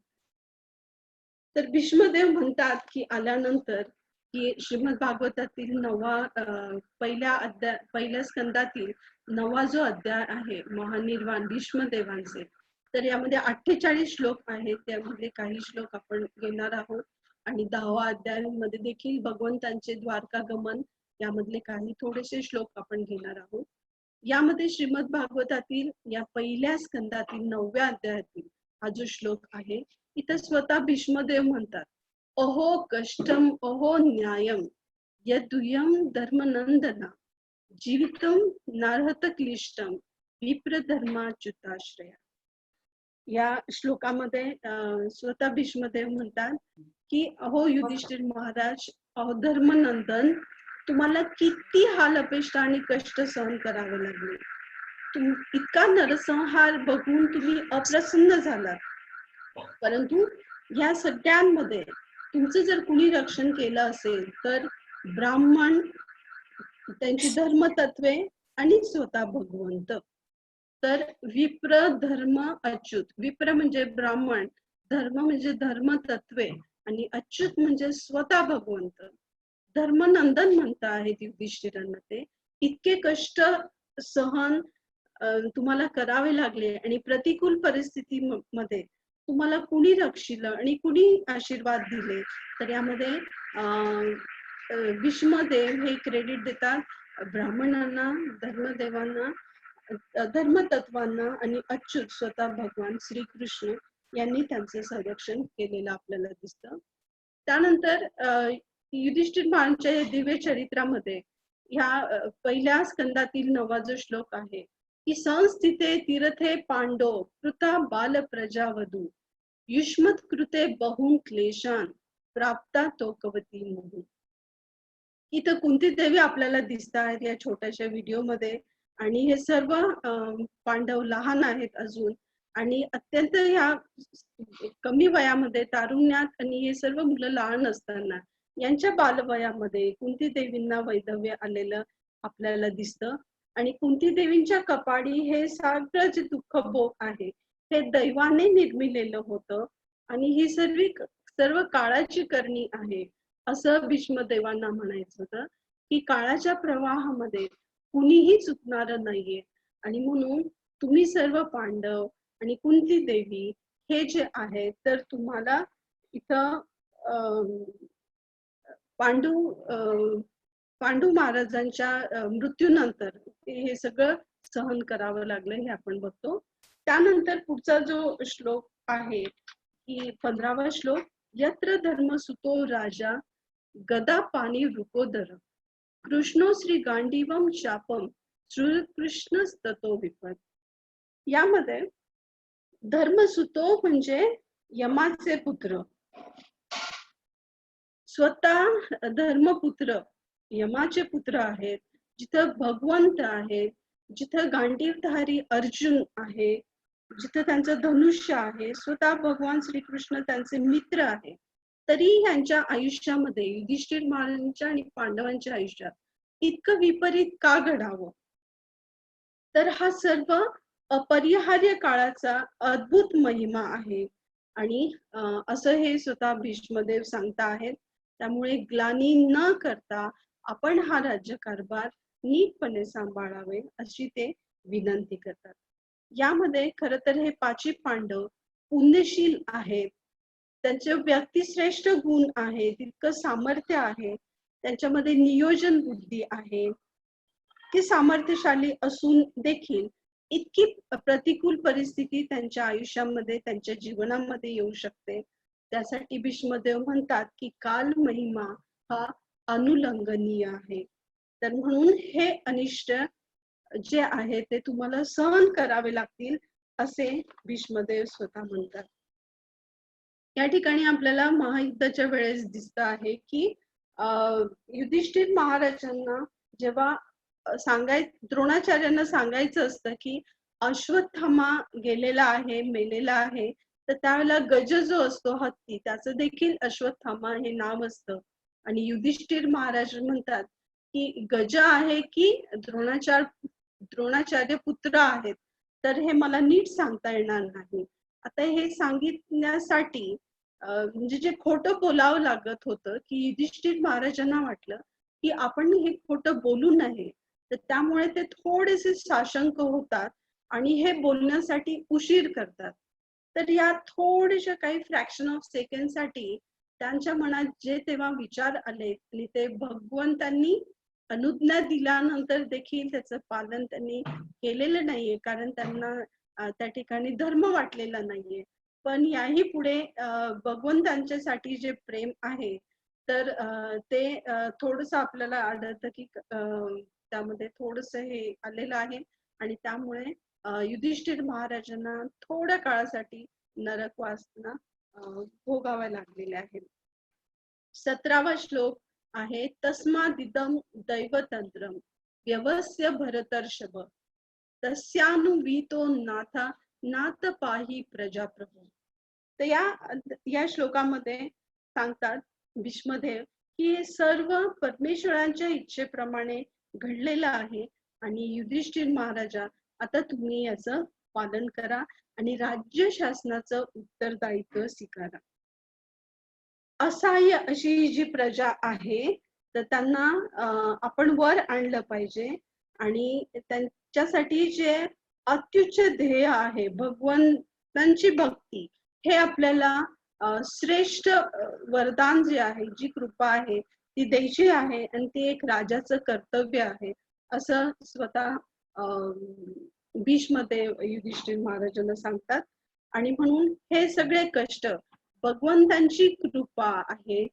तर भीष्मदेव म्हणतात की आल्यानंतर की श्रीमद भागवतातील पहिल्या स्कंदातील 9वा जो अध्याय आहे महानिर्वाण भीष्मदेवांचे, तर यामध्ये 48 श्लोक आहेत. त्यामध्ये काही श्लोक आपण घेणार आहोत आणि 10वा अध्यायामध्ये देखील भगवंतांचे द्वारकागमन यामधले काही थोडेसे श्लोक आपण घेणार आहोत. यामध्ये श्रीमद भागवतातील या पहिल्या स्कंदातील 9व्या अध्यायातील हा जो श्लोक आहे, इथं स्वतः भीष्मदेव म्हणतात, अहो कष्टम अहो न्यायम यदुयम धर्मनंदना जीवितम नार्हत क्लिष्टम विप्रधर्माच्युताश्रया. या श्लोकामध्ये स्वतः भीष्मदेव म्हणतात की अहो युधिष्ठिर महाराज, अहो धर्मनंदन, तुम्हाला किती हाल अपेष्टा आणि कष्ट सहन करावे लागले. इतका नरसंहार बघून तुम्ही अप्रसन्न झालात, परंतु या सगळ्यांमध्ये तुमचं जर कुणी रक्षण केलं असेल तर ब्राह्मण, त्यांची धर्मतत्वे आणि स्वतः भगवंत. तर विप्र धर्म अच्युत, विप्र म्हणजे ब्राह्मण, धर्म म्हणजे धर्मतत्वे आणि अच्युत म्हणजे स्वतः भगवंत. धर्मनंदन म्हणता आहेत युधिष्ठिरांना ते. इतके कष्ट सहन तुम्हाला करावे लागले आणि प्रतिकूल परिस्थितीमध्ये तुम्हाला कुणी रक्षिलं आणि कुणी आशीर्वाद दिले. तर यामध्ये भीष्मदेव हे क्रेडिट देतात ब्राह्मणांना, धर्मदेवांना, धर्मतत्वांना आणि अच्युत स्वतः भगवान श्रीकृष्ण यांनी त्यांचं संरक्षण केलेलं आपल्याला दिसतं. त्यानंतर युधिष्ठिर महाराजांच्या दिव्य चरित्रामध्ये ह्या पहिल्या स्कंदातील 9वा जो श्लोक आहे की संस्थिते तीर्थे पांडव कृता बाल प्रजावधू युष्मत कृते बहुन क्लेशान प्राप्ता तोकवती मोहू. इथं कुंती देवी आपल्याला दिसत आहेत या छोट्याशा व्हिडिओमध्ये आणि हे सर्व पांडव लहान आहेत अजून आणि अत्यंत ह्या कमी वयामध्ये तारुण्यात आणि हे सर्व मुलं लहान असताना यांच्या बालवयामध्ये कुंती देवींना वैधव्य आलेलं आपल्याला दिसतं. आणि कुंती देवींच्या कपाळी हे सगळं जे दुःख भोग आहे हे दैवाने निर्मिलेलं होतं आणि ही सर्व काळाची करणी आहे असं भीष्मदेवांना म्हणायचं होतं की काळाच्या प्रवाहामध्ये कुणीही चुकणार नाहीये. आणि म्हणून तुम्ही सर्व पांडव आणि कुंती देवी हे जे आहे तर तुम्हाला इथं पांडू महाराजांच्या मृत्यूनंतर हे सगळं सहन करावं लागलं हे आपण बघतो. त्यानंतर पुढचा जो श्लोक आहे की 15वा श्लोक, यत्र धर्म सुतो राजा गदा पाणी रुकोदर कृष्णो श्री गांडीवम चापम श्रीकृष्ण ततो विपद. यामध्ये धर्मसुतो म्हणजे यमाचे पुत्र, स्वतः धर्मपुत्र यमाचे पुत्र आहेत, जिथं भगवंत आहेत, जिथं गांडीवधारी अर्जुन आहे, जिथं त्यांचं धनुष्य आहे, स्वतः भगवान श्रीकृष्ण त्यांचे मित्र आहे. तरी यांच्या आयुष्यामध्ये युधिष्ठिर महाराजांच्या आणि पांडवांच्या आयुष्यात इतकं विपरीत का घडावं. तर हा सर्व अपरिहार्य काळाचा अद्भुत महिमा आहे आणि असं हे स्वतः भीष्मदेव सांगता आहेत. त्यामुळे ग्लानी न करता आपण हा राज्यकारभार नीटपणे सांभाळावे अशी ते विनंती करतात. यामध्ये खर तर हे 5 पांडव पुण्यशील आहेत, त्यांचे व्यक्तिश्रेष्ठ गुण आहे, तितकं सामर्थ्य आहे, त्यांच्यामध्ये नियोजन बुद्धी आहे. ते सामर्थ्यशाली असून देखील इतकी प्रतिकूल परिस्थिती त्यांच्या आयुष्यामध्ये त्यांच्या जीवनामध्ये येऊ शकते. त्यासाठी भीष्मदेव म्हणतात की काल महिमा हा अनुलंघनीय आहे. तर म्हणून हे अनिष्ट जे आहे ते तुम्हाला सहन करावे लागतील असे भीष्मदेव स्वतः म्हणतात. या ठिकाणी आपल्याला महायुद्धाच्या वेळेस दिसत आहे की युधिष्ठिर महाराजांना जेव्हा द्रोणाचार्यांना सांगायचं असतं की अश्वत्थामा गेलेला आहे, मेलेला आहे, तर त्यावेळेला गज जो असतो हत्ती, त्याचं देखील अश्वत्थामा हे नाव असतं. आणि युधिष्ठिर महाराज म्हणतात की गज आहे की द्रोणाचार्य पुत्र आहेत, तर हे मला नीट सांगता येणार नाही. आता हे सांगितण्यासाठी म्हणजे जे खोटं बोलावं लागत होतं की युधिष्ठिर महाराजांना वाटलं की आपण हे खोटं बोलू नये, तर त्यामुळे ते थोडेसे साशंक होतात आणि हे बोलण्यासाठी उशीर करतात. तर या थोडेशा काही फ्रॅक्शन ऑफ सेकंड साठी त्यांच्या मनात जे तेव्हा विचार आले आणि ते भगवंतांनी अनुज्ञा दिल्यानंतर देखील त्याचं पालन त्यांनी केलेलं नाहीये, कारण त्यांना त्या ठिकाणी धर्म वाटलेला नाहीये. पण याही पुढे भगवंतांच्यासाठी जे प्रेम आहे, तर ते थोडस आपल्याला आढळतं की त्यामध्ये थोडस हे आलेलं आहे. आणि त्यामुळे युधिष्ठिर महाराजांना थोड्या काळासाठी नरक वासना भोगाव्या लागलेल्या आहेत. 17वा श्लोक आहे, तस्मादिदं दैवतंत्रम व्यवस्य भरतर्षभ तस्यानुवीतो नाथा नाथ पाही प्रजाप्रभू. तर या श्लोकामध्ये सांगतात भीष्मदेव की हे सर्व परमेश्वरांच्या इच्छेप्रमाणे घडलेलं आहे आणि युधिष्ठिर महाराजा, आता तुम्ही याचं पालन करा आणि राज्य शासनाचं उत्तरदायित्व स्वीकारा. असहाय्य अशी जी प्रजा आहे, तर त्यांना आपण वर आणलं पाहिजे आणि त्यांच्यासाठी जे अत्युच्च ध्येय आहे भगवंतांची भक्ती, हे आपल्याला श्रेष्ठ वरदान जे आहे, जी कृपा आहे ती द्यायची आहे आणि ते एक राजाचं कर्तव्य आहे असं स्वतः भीष्मदेव युधिष्ठिर महाराजांना सांगतात. आणि म्हणून हे सगळे कष्ट भगवंतांची कृपा आहे,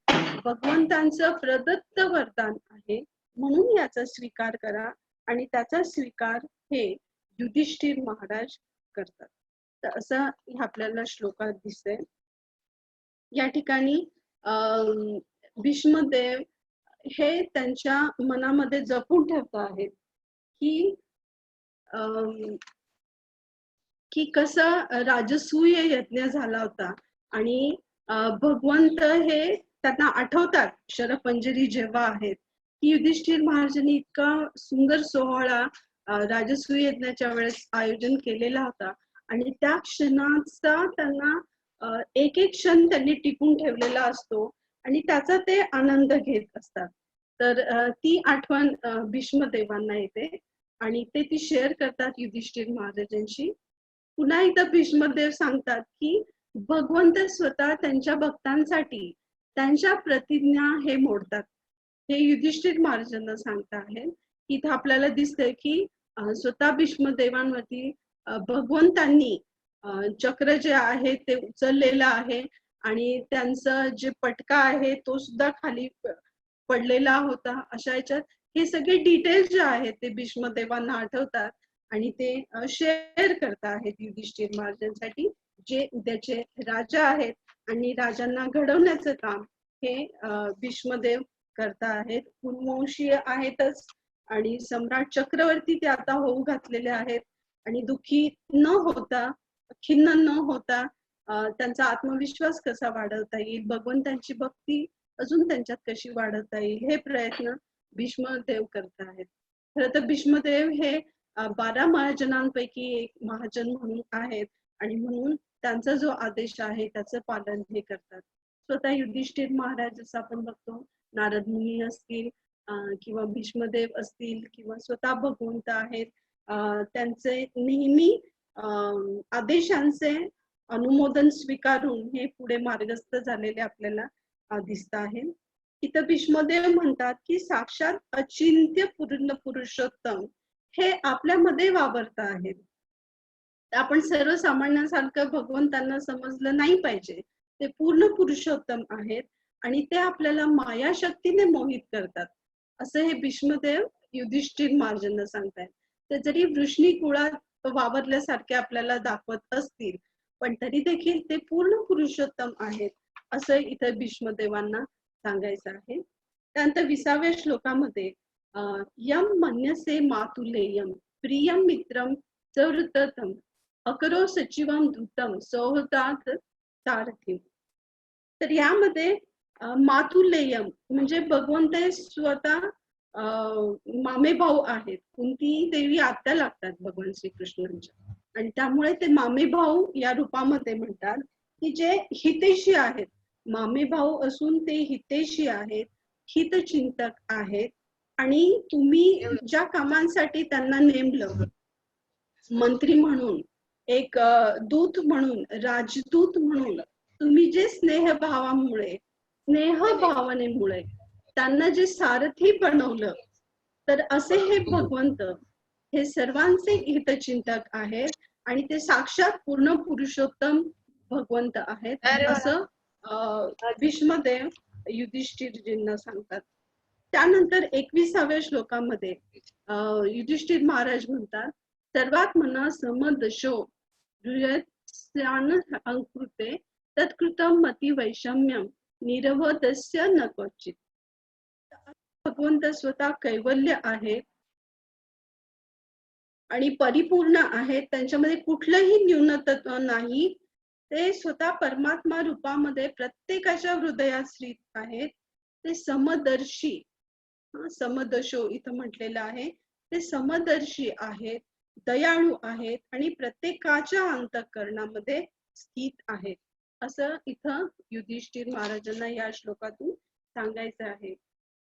भगवंतांचं प्रदत्त वरदान आहे, म्हणून याचा स्वीकार करा. आणि त्याचा स्वीकार हे युधिष्ठिर महाराज करतात. तर असं आपल्याला श्लोकात दिसतंय. या ठिकाणी भीष्मदेव हे त्यांच्या मनामध्ये जपून ठेवत आहेत की कसं राजसूय यज्ञ झाला होता आणि भगवंत हे त्यांना आठवतात शरपंजरी जेव्हा आहेत की युधिष्ठिर महाराजांनी इतका सुंदर सोहळा राजसूय यज्ञाच्या वेळेस आयोजन केलेला होता आणि त्या क्षणाचा त्यांना एक एक क्षण त्यांनी टिपून ठेवलेला असतो आणि त्याचा ते आनंद घेत असतात. तर ती आठवण भीष्मदेवांना येते आणि ते ती शेअर करतात युधिष्ठिर महाराजांशी. पुन्हा एकदा भीष्मदेव सांगतात की भगवंत स्वतः त्यांच्या भक्तांसाठी त्यांच्या प्रतिज्ञा हे मोडतात. हे युधिष्ठिर महाराजांना सांगता आहेत. इथं आपल्याला दिसतंय की स्वतः भीष्मदेवांवरती भगवंतांनी चक्र जे आहे ते उचललेलं आहे आणि त्यांचं जे पटका आहे तो सुद्धा खाली पडलेला होता. अशा याच्यात हे सगळे डिटेल्स जे आहेत ते भीष्मदेवांना आठवतात आणि ते शेअर करत आहेत युधिष्ठिर महाराजांसाठी, जे उद्याचे राजा आहेत आणि राजांना घडवण्याचं काम हे भीष्मदेव करता आहेत. कुरुवंशीय आहेतच आणि सम्राट चक्रवर्ती ते आता होऊ घातलेले आहेत आणि दुःखी न होता, खिन्न न होता त्यांचा आत्मविश्वास कसा वाढवता येईल, भगवंतांची भक्ती अजून त्यांच्यात कशी वाढवता येईल, हे प्रयत्न भीष्मदेव करत आहेत. खरं तर भीष्मदेव हे 12 महाजनांपैकी एक महाजन म्हणून आहेत आणि म्हणून त्यांचा जो आदेश आहे त्याचं पालन हे करतात. स्वतः युधिष्ठिर महाराज जसं आपण बघतो, नारद मुनी असतील किंवा भीष्मदेव असतील किंवा स्वतः भगवंत आहेत, त्यांचे नेहमी आदेशांचे अनुमोदन स्वीकारून हे पुढे मार्गस्थ झालेले आपल्याला दिसत आहे. इथं भीष्मदेव म्हणतात की साक्षात अचिंत्य पूर्ण पुरुषोत्तम हे आपल्यामध्ये वावरत आहेत. आपण सर्वसामान्यांसारखं भगवंतांना समजलं नाही पाहिजे. ते पूर्ण पुरुषोत्तम आहेत आणि ते आपल्याला माया शक्तीने मोहित करतात, असं हे भीष्मदेव युधिष्ठिर महाराजांना सांगतायत. ते जरी वृष्णी कुळात वावरल्यासारखे आपल्याला दाखवत असतील, पण तरी देखील ते पूर्ण पुरुषोत्तम आहेत असं इथं भीष्मदेवांना सांगायचं आहे. त्यानंतर 20व्या श्लोकामध्ये यम मन्यसे मातुलेयम प्रियम मित्रम सवृततम अकरो सचिवम धूतम सौहृदात सारथी. तर यामध्ये मातुलेयम म्हणजे भगवंत स्वतः मामे भाऊ आहेत. कुंती देवी आत्या लागतात भगवान श्रीकृष्णांच्या, आणि त्यामुळे ते मामे भाऊ या रूपामध्ये म्हणतात की जे हितेशी आहेत. मामे भाऊ असून ते हितेशी आहेत, हितचिंतक आहेत, आणि तुम्ही ज्या कामांसाठी त्यांना नेमलं मंत्री म्हणून, एक दूत म्हणून, राजदूत म्हणून, तुम्ही जे स्नेहभावामुळे, स्नेहभावनेमुळे त्यांना जे सारथी बनवलं, तर असे हे भगवंत हे सर्वांचे हितचिंतक आहेत आणि ते साक्षात पूर्ण पुरुषोत्तम भगवंत आहेत असं भीष्मदेव युधिष्ठिरजींना सांगतात. त्यानंतर 21व्या श्लोकामध्ये युधिष्ठिर महाराज म्हणतात, सर्वात मना समदशो अंकृते तत्कृतम मती वैषम्यम निरवधस्य न क्वचित. भगवंत स्वतः कैवल्य आहेत आणि परिपूर्ण आहेत, त्यांच्यामध्ये कुठलंही न्यूनतत्व नाही. ते स्वतः परमात्मा रूपामध्ये प्रत्येकाच्या हृदयात स्थित आहेत. ते समदर्शी, समदशो इथं म्हटलेलं आहे, ते समदर्शी आहेत, दयाळू आहेत आणि प्रत्येकाच्या अंतःकरणामध्ये स्थित आहेत असं इथं युधिष्ठिर महाराजांना या श्लोकातून सांगायचं आहे.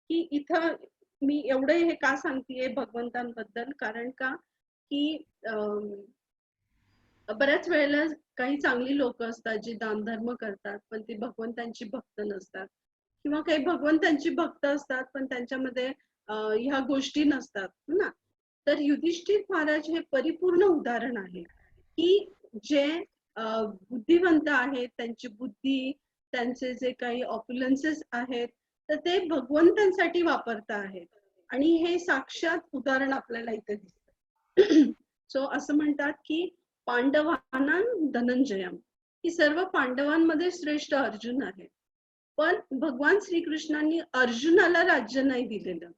की इथं मी एवढं हे का सांगतेय भगवंतांबद्दल, कारण का की बऱ्याच वेळेला काही चांगली लोक असतात जी दानधर्म करतात पण ते भगवंतांची भक्त नसतात, किंवा काही भगवंतांची भक्त असतात पण त्यांच्यामध्ये ह्या गोष्टी नसतात ना. तर युधिष्ठिर महाराज हे परिपूर्ण उदाहरण आहे की जे बुद्धिवंत आहेत, त्यांची बुद्धी, त्यांचे जे काही ऑप्युलन्सेस आहेत तर ते भगवंतांसाठी वापरता आहेत, आणि हे साक्षात उदाहरण आपल्याला इथे दिसतं. सो असं म्हणतात की पांडवांना धनंजयम, की सर्व पांडवांमध्ये श्रेष्ठ अर्जुन आहे, पण भगवान श्रीकृष्णांनी अर्जुनाला राज्य नाही दिलेलं.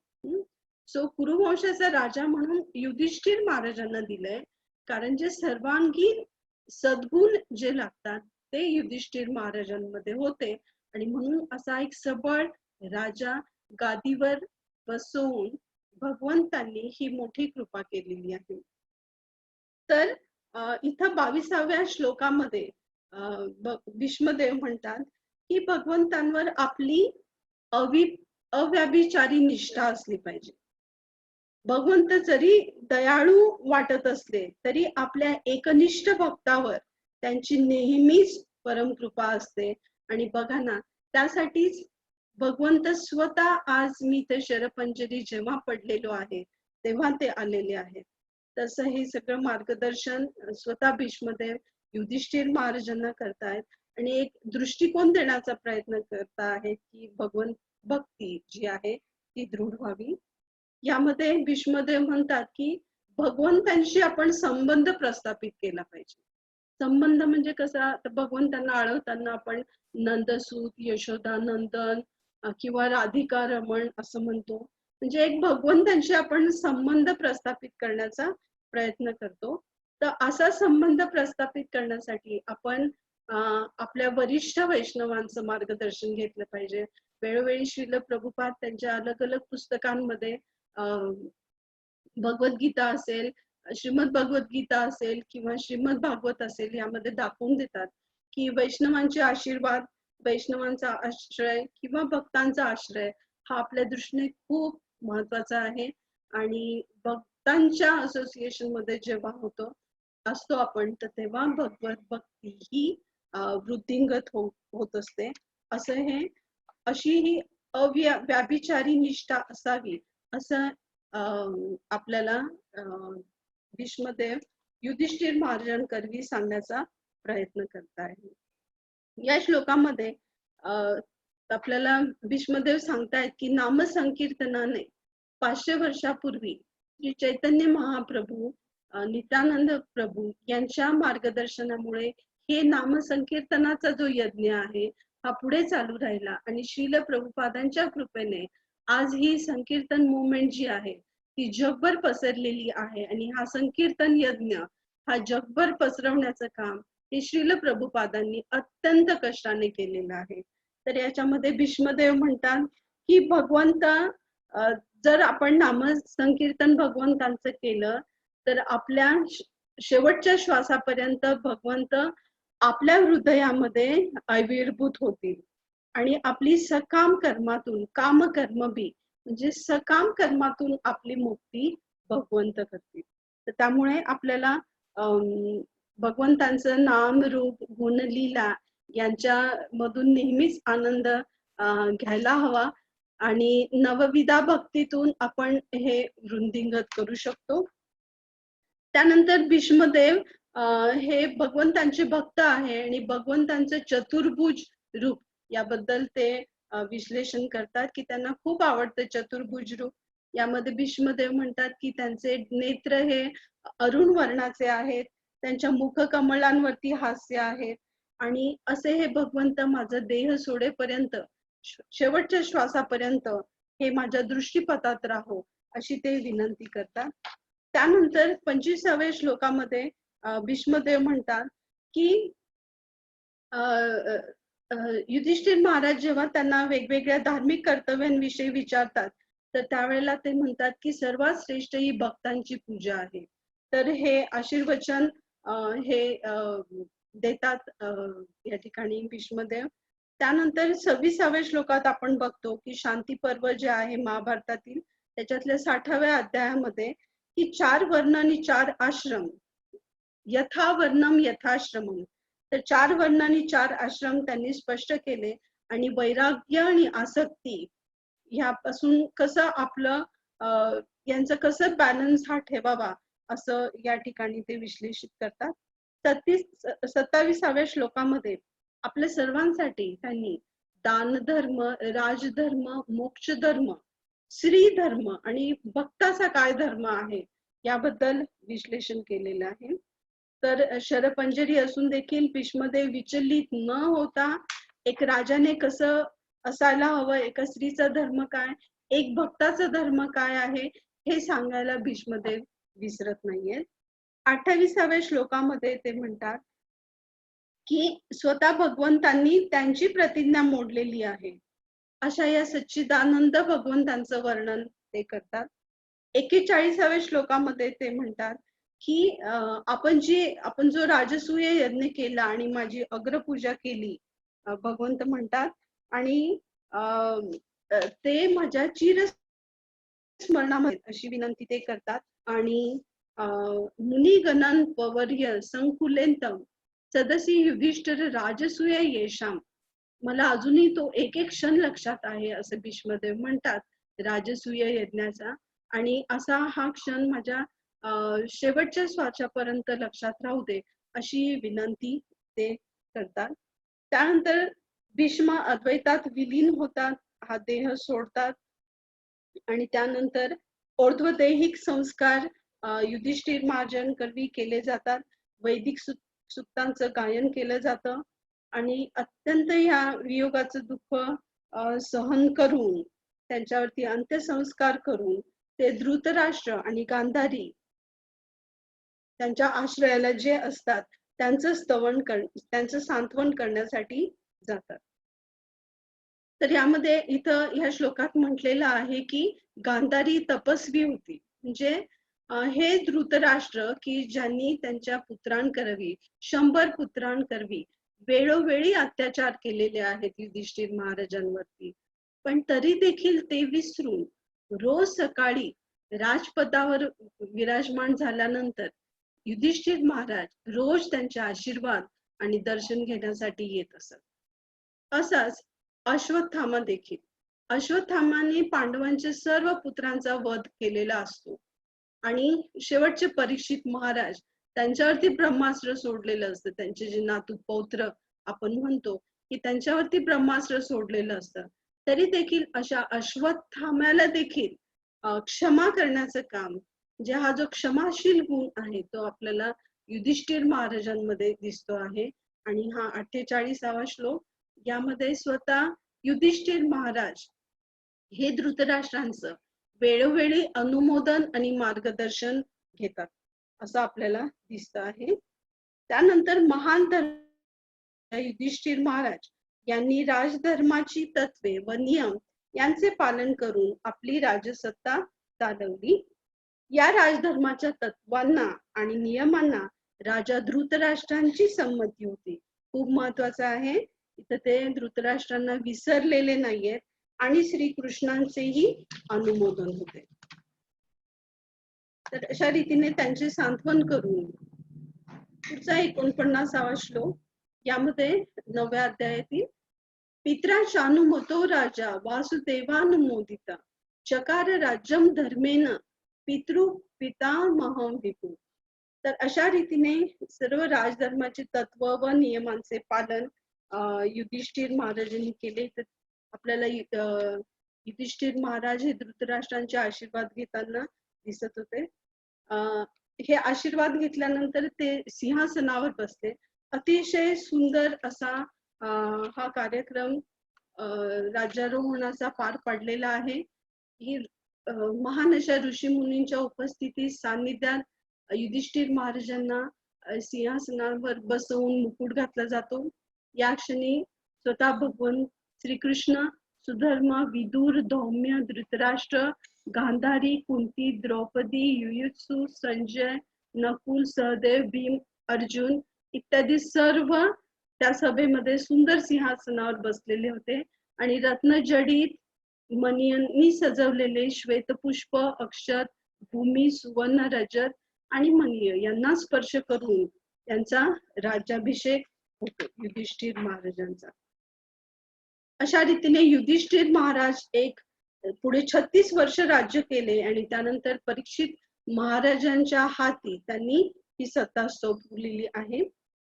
सो कुरुवंशाचा राजा म्हणून युधिष्ठिर महाराजांना दिलंय, कारण जे सर्वांगीण सद्गुण जे लागतात ते युधिष्ठिर महाराजांमध्ये होते, आणि म्हणून असा एक सबळ राजा गादीवर बसवून भगवंतांनी ही मोठी कृपा केलेली आहे. तर इथं 22व्या श्लोकामध्ये भीष्मदेव म्हणतात की भगवंतांवर आपली अव्याभिचारी निष्ठा असली पाहिजे. भगवंत जरी दयाळू वाटत असले तरी आपल्या एकनिष्ठ भक्तावर त्यांची नेहमीच परम कृपा असते. आणि बघा ना, त्यासाठीच भगवंत स्वतः आज मी ते शरपंजरी जेव्हा पडलेलो आहे तेव्हा ते आलेले आहेत. तसं हे सगळं मार्गदर्शन स्वतः भीष्मदेव युधिष्ठिर महाराजांना करतायत आणि एक दृष्टिकोन देण्याचा प्रयत्न करता आहेत की भगवंत भक्ती जी आहे ती दृढ व्हावी. यामध्ये भीष्मदेव म्हणतात की भगवंतांशी आपण संबंध प्रस्थापित केला पाहिजे. संबंध म्हणजे कसा, तर भगवंतांना आळवताना आपण नंदसूत, यशोदा नंदन किंवा राधिका रमण असं म्हणतो. म्हणजे एक भगवंतांशी आपण संबंध प्रस्थापित करण्याचा प्रयत्न करतो. तर असा संबंध प्रस्थापित करण्यासाठी आपण आपल्या वरिष्ठ वैष्णवांचं मार्गदर्शन घेतलं पाहिजे. वेळोवेळी श्रील प्रभुपाद त्यांच्या अलग अलग पुस्तकांमध्ये भगवद्गीता असेल, श्रीमद भगवद्गीता असेल किंवा श्रीमद भागवत असेल, यामध्ये दाखवून देतात की वैष्णवांचे आशीर्वाद, वैष्णवांचा आश्रय किंवा भक्तांचा आश्रय हा आपल्या दृष्टीने खूप महत्वाचा आहे. आणि भक्तांच्या असोसिएशन मध्ये जेव्हा असतो आपण, तर तेव्हा भगवत भक्ती ही वृद्धिंगत होत असते. असं हे अशी ही व्याभिचारी निष्ठा असावी असं आपल्याला भीष्मदेव युधिष्ठिर महाराजांकरवी सांगण्याचा प्रयत्न करत आहे. या श्लोकामध्ये आपल्याला भीष्मदेव सांगतायत की नामसंकीर्तनाने 500 वर्षापूर्वी श्री चैतन्य महाप्रभू, नित्यानंद प्रभू यांच्या मार्गदर्शनामुळे हे नामसंकीर्तनाचा जो यज्ञ आहे हा पुढे चालू राहिला आणि श्रील प्रभुपादांच्या कृपेने आज ही संकीर्तन मुवमेंट जी आहे ती जगभर पसरलेली आहे आणि हा संकीर्तन यज्ञ हा जगभर पसरवण्याचं काम हे श्रील प्रभुपादांनी अत्यंत कष्टाने केलेलं आहे. तर याच्यामध्ये भीष्मदेव म्हणतात की भगवंत, जर आपण नामसंकीर्तन भगवंतांचं केलं तर आपल्या शेवटच्या श्वासापर्यंत भगवंत आपल्या हृदयामध्ये आविर्भूत होतील आणि आपली सकाम कर्मातून, काम कर्म बी म्हणजे सकाम कर्मातून आपली मुक्ती भगवंत करतील. तर त्यामुळे आपल्याला भगवंतांचं नाम, रूप, गुण, लीला यांच्या मधून नेहमीच आनंद घ्यायला हवा आणि नवविधा भक्तीतून आपण हे वृद्धिंगत करू शकतो. त्यानंतर भीष्मदेव हे भगवंतांचे भक्त आहे आणि भगवंतांचं चतुर्भुज रूप याबद्दल ते विश्लेषण करतात की त्यांना खूप आवडतं चतुर्भुज रूप. यामध्ये भीष्मदेव म्हणतात की त्यांचे नेत्र हे अरुण वर्णाचे आहेत, त्यांच्या मुख कमळांवरती हास्य आहेत आणि असे हे भगवंत माझा देह सोडेपर्यंत, शेवटच्या श्वासापर्यंत हे माझ्या दृष्टीपथात राहो अशी ते विनंती करतात. त्यानंतर 25व्या श्लोकामध्ये भीष्मदेव म्हणतात की युधिष्ठिर महाराज जेव्हा त्यांना वेगवेगळ्या धार्मिक कर्तव्यांविषयी विचारतात तर त्यावेळेला ते म्हणतात की सर्वात श्रेष्ठ ही भक्तांची पूजा आहे. तर हे आशीर्वचन हे देतात या ठिकाणी भीष्मदेव. त्यानंतर 26व्या श्लोकात आपण बघतो की शांती पर्व जे आहे महाभारतातील त्याच्यातल्या 60व्या अध्यायामध्ये की 4 वर्ण आणि 4 आश्रम, यथा वर्णम यथाश्रमम, तर 4 वर्ण आणि 4 आश्रम त्यांनी स्पष्ट केले आणि वैराग्य आणि आसक्ती ह्यापासून कसं आपलं यांचं कसं बॅलन्स हा ठेवावा असं या ठिकाणी ते विश्लेषित करतात. 27व्या श्लोकामध्ये आपल्या सर्वांसाठी त्यांनी दान धर्म, राजधर्म, मोक्ष धर्म, श्री धर्म आणि भक्ताचा काय धर्म आहे याबद्दल विश्लेषण केलेलं आहे. तर शरपंजरी असून देखील भीष्मदेव विचलित न होता एक राजाने कसं असायला हवं, एका स्त्रीचा धर्म काय, एक भक्ताचा धर्म काय आहे हे सांगायला भीष्मदेव विसरत नाहीये. 28व्या श्लोकामध्ये ते म्हणतात की स्वतः भगवंतांनी त्यांची प्रतिज्ञा मोडलेली आहे अशा या सच्चिदानंद भगवंतांचं वर्णन ते करतात. 41व्या श्लोकामध्ये ते म्हणतात की आपण जो राजसूय यज्ञ केला आणि माझी अग्रपूजा केली, भगवंत म्हणतात, आणि ते माझ्या चिर स्मरणामध्ये अशी विनंती ते करतात. आणि मुनिगणन पवर्य संकुलेंतम सदसी युधिष्ठिर राजसूय येशाम, मला अजूनही तो एक एक क्षण लक्षात आहे असं भीष्मदेव म्हणतात राजसूय यज्ञाचा, आणि असा हा क्षण माझ्या शेवटच्या श्वासापर्यंत लक्षात राहू दे अशी विनंती ते करतात. त्यानंतर भीष्म अद्वैतात विलीन होतात, हा देह सोडतात आणि त्यानंतर ऊर्ध्वदेहिक संस्कार युधिष्ठिर महाराजां करवी केले जातात. वैदिक सूक्तांचं गायन केलं जातं आणि अत्यंत या वियोगाचं दुःख सहन करून त्यांच्यावरती अंत्यसंस्कार करून ते धृतराष्ट्र आणि गांधारी त्यांच्या आश्रयाला जे असतात त्यांचं सांत्वन करण्यासाठी जातात. तर यामध्ये इथं ह्या श्लोकात म्हटलेलं आहे की गांधारी तपस्वी होती, म्हणजे हे धृतराष्ट्र की ज्यांनी त्यांच्या पुत्रांकरवी 100 पुत्रांकरवी वेळोवेळी अत्याचार केलेले आहेत युधिष्ठिर महाराजांवरती, पण तरी देखील ते विसरून रोज सकाळी राजपदावर विराजमान झाल्यानंतर युधिष्ठिर महाराज रोज त्यांचे आशीर्वाद आणि दर्शन घेण्यासाठी येत असत. असाच अश्वत्थामा देखील, अश्वत्थामाने पांडवांच्या सर्व पुत्रांचा वध केलेला असतो आणि शेवटचे परीक्षित महाराज त्यांच्यावरती ब्रह्मास्त्र सोडलेलं असतं. त्यांचे जे नातू पौत्र आपण म्हणतो की त्यांच्यावरती ब्रह्मास्त्र सोडलेलं असतं, तरी देखील अशा अश्वत्थाम्याला देखील क्षमा करण्याचं काम म्हणजे हा जो क्षमाशील गुण आहे तो आपल्याला युधिष्ठिर महाराजांमध्ये दिसतो आहे. आणि हा 48वा श्लोक, यामध्ये स्वतः युधिष्ठिर महाराज हे धृतराष्ट्रांचं वेळोवेळी अनुमोदन आणि मार्गदर्शन घेतात असं आपल्याला दिसत आहे. त्यानंतर महान युधिष्ठिर महाराज यांनी राजधर्माची तत्वे व नियम यांचे पालन करून आपली राजसत्ता चालवली. या राजधर्माच्या तत्वांना आणि नियमांना राजा धृतराष्ट्रांची संमती होती. खूप महत्वाचं आहे, इथं ते धृतराष्ट्रांना विसरलेले नाहीयेत आणि श्रीकृष्णांचेही अनुमोदन होते. तर अशा रीतीने त्यांचे सांत्वन करून पुढचा 49वा श्लोक, यामध्ये 9व्या अध्यायातील पित्रा शानुमतो राजा वासुदेवानुमोदिता चकार राज्यम धर्मेन पितृ पितामहं विभू. तर अशा रीतीने सर्व राजधर्माचे तत्व व नियमांचे पालन युधिष्ठिर महाराजांनी केले. तर आपल्याला युधिष्ठिर महाराज हे धृतराष्ट्रांचे आशीर्वाद घेताना दिसत होते. हे आशीर्वाद घेतल्यानंतर ते सिंहासनावर बसले. अतिशय सुंदर असा हा कार्यक्रम राज्यारोहणाचा पार पडलेला आहे. ही महान अशा ऋषी मुनींच्या उपस्थितीत सान्निध्यात युधिष्ठिर महाराजांना सिंहासनावर बसवून मुकुट घातला जातो. या क्षणी स्वतः भगवान श्रीकृष्ण, सुधर्मा, विदुर, धौम्य, धृतराष्ट्र, गांधारी, कुंती, द्रौपदी, युयुत्सु, संजय, नकुल, सहदेव, भीम, अर्जुन इत्यादी सर्व त्या सभेमध्ये सुंदर सिंहासनावर बसलेले होते. आणि रत्नजडित मणींनी सजवलेले श्वेतपुष्प, अक्षत, भूमी, सुवर्ण, रजत आणि मणीय यांना स्पर्श करून त्यांचा राज्याभिषेक होतो युधिष्ठिर महाराजांचा. अशा रीतीने युधिष्ठिर महाराज पुढे 36 वर्ष राज्य केले आणि त्यानंतर परीक्षित महाराजांच्या हाती त्यांनी ही सत्ता सोपवलेली आहे.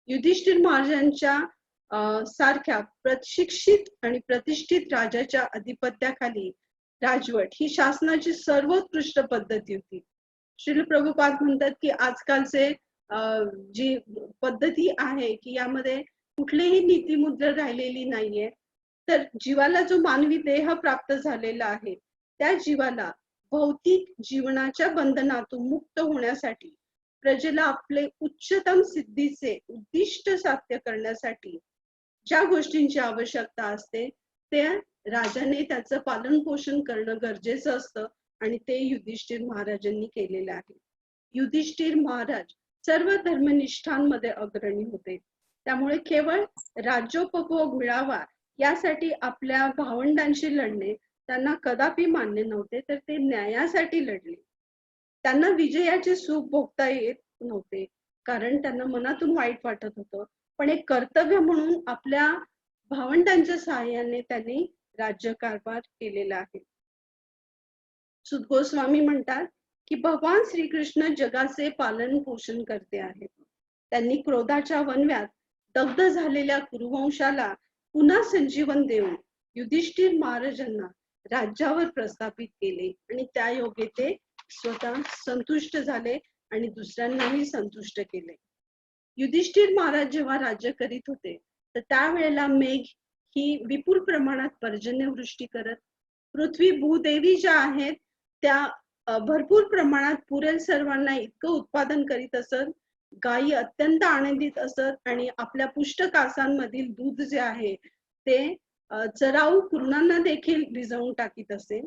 युधिष्ठिर महाराजांच्या सारख्या प्रशिक्षित आणि प्रतिष्ठित राजाच्या अधिपत्याखाली राजवट ही शासनाची सर्वोत्कृष्ट पद्धती होती. श्रील प्रभुपाद म्हणतात की आजकालचे जी पद्धती आहे की यामध्ये कुठलीही नीतिमुद्रा राहिलेली नाहीये. तर जीवाला जो मानवी देह प्राप्त झालेला आहे त्या जीवाला भौतिक जीवनाच्या बंधनातून मुक्त होण्यासाठी, प्रजेला आपले उच्चतम सिद्धीचे उद्दिष्ट साध्य करण्यासाठी ज्या गोष्टींची आवश्यकता असते त्या राजाने त्याचं पालन पोषण करणं गरजेचं असतं आणि ते युधिष्ठिर महाराजांनी केलेलं आहे. युधिष्ठिर महाराज सर्व धर्मनिष्ठांमध्ये अग्रणी होते. त्यामुळे केवळ राज्योपभोग मिळावा यासाठी आपल्या भावंडांशी लढणे त्यांना कदापि मान्य नव्हते, तर ते न्यायासाठी लढले. त्यांना विजयाचे सुख भोगता येत नव्हते कारण त्यांना मनातून वाईट वाटत होतं, पण एक कर्तव्य म्हणून आपल्या भावंडांच्या सहाय्याने त्यांनी राज्यकारभार केलेला आहे. सुत गोस्वामी म्हणतात की भगवान श्रीकृष्ण जगाचे पालन पोषण करते आहेत. त्यांनी क्रोधाच्या वणव्यात दग्ध झालेल्या कुरुवंशाला पुन्हा संजीवन देऊन युधिष्ठिर महाराजांना राज्यावर प्रस्थापित केले आणि त्या योगे ते स्वतः संतुष्ट झाले आणि दुसऱ्यांनाही संतुष्ट केले. युधिष्ठिर महाराज जेव्हा राज्य करीत होते तर त्यावेळेला मेघ ही विपुल प्रमाणात पर्जन्यवृष्टी करत, पृथ्वी भूदेवी ज्या आहेत त्या भरपूर प्रमाणात पुरेल सर्वांना इतकं उत्पादन करीत असत, गायी अत्यंत आनंदित असत आणि आपल्या पुष्ट कासांमधील दूध जे आहे ते चराऊ कुरणांना देखील भिजवून टाकीत असे.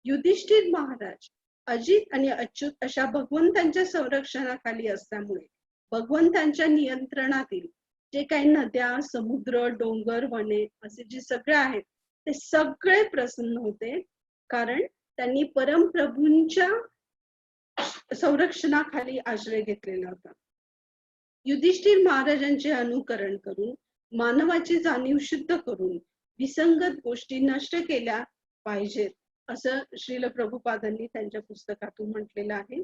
युधिष्ठिर महाराज अजित आणि अच्युत अशा भगवंतांच्या संरक्षणाखाली असल्यामुळे भगवंतांच्या नियंत्रणातील जे काही नद्या, समुद्र, डोंगर, वने असे जे सगळे आहेत ते सगळे प्रसन्न होते कारण त्यांनी परमप्रभूंच्या संरक्षणाखाली आश्रय घेतलेला होता. युधिष्ठिर महाराजांचे अनुकरण करून मानवाची जाणीव शुद्ध करून विसंगत गोष्टी नष्ट केल्या पाहिजेत असं श्रील प्रभुपादांनी त्यांच्या पुस्तकातून म्हटलेलं आहे.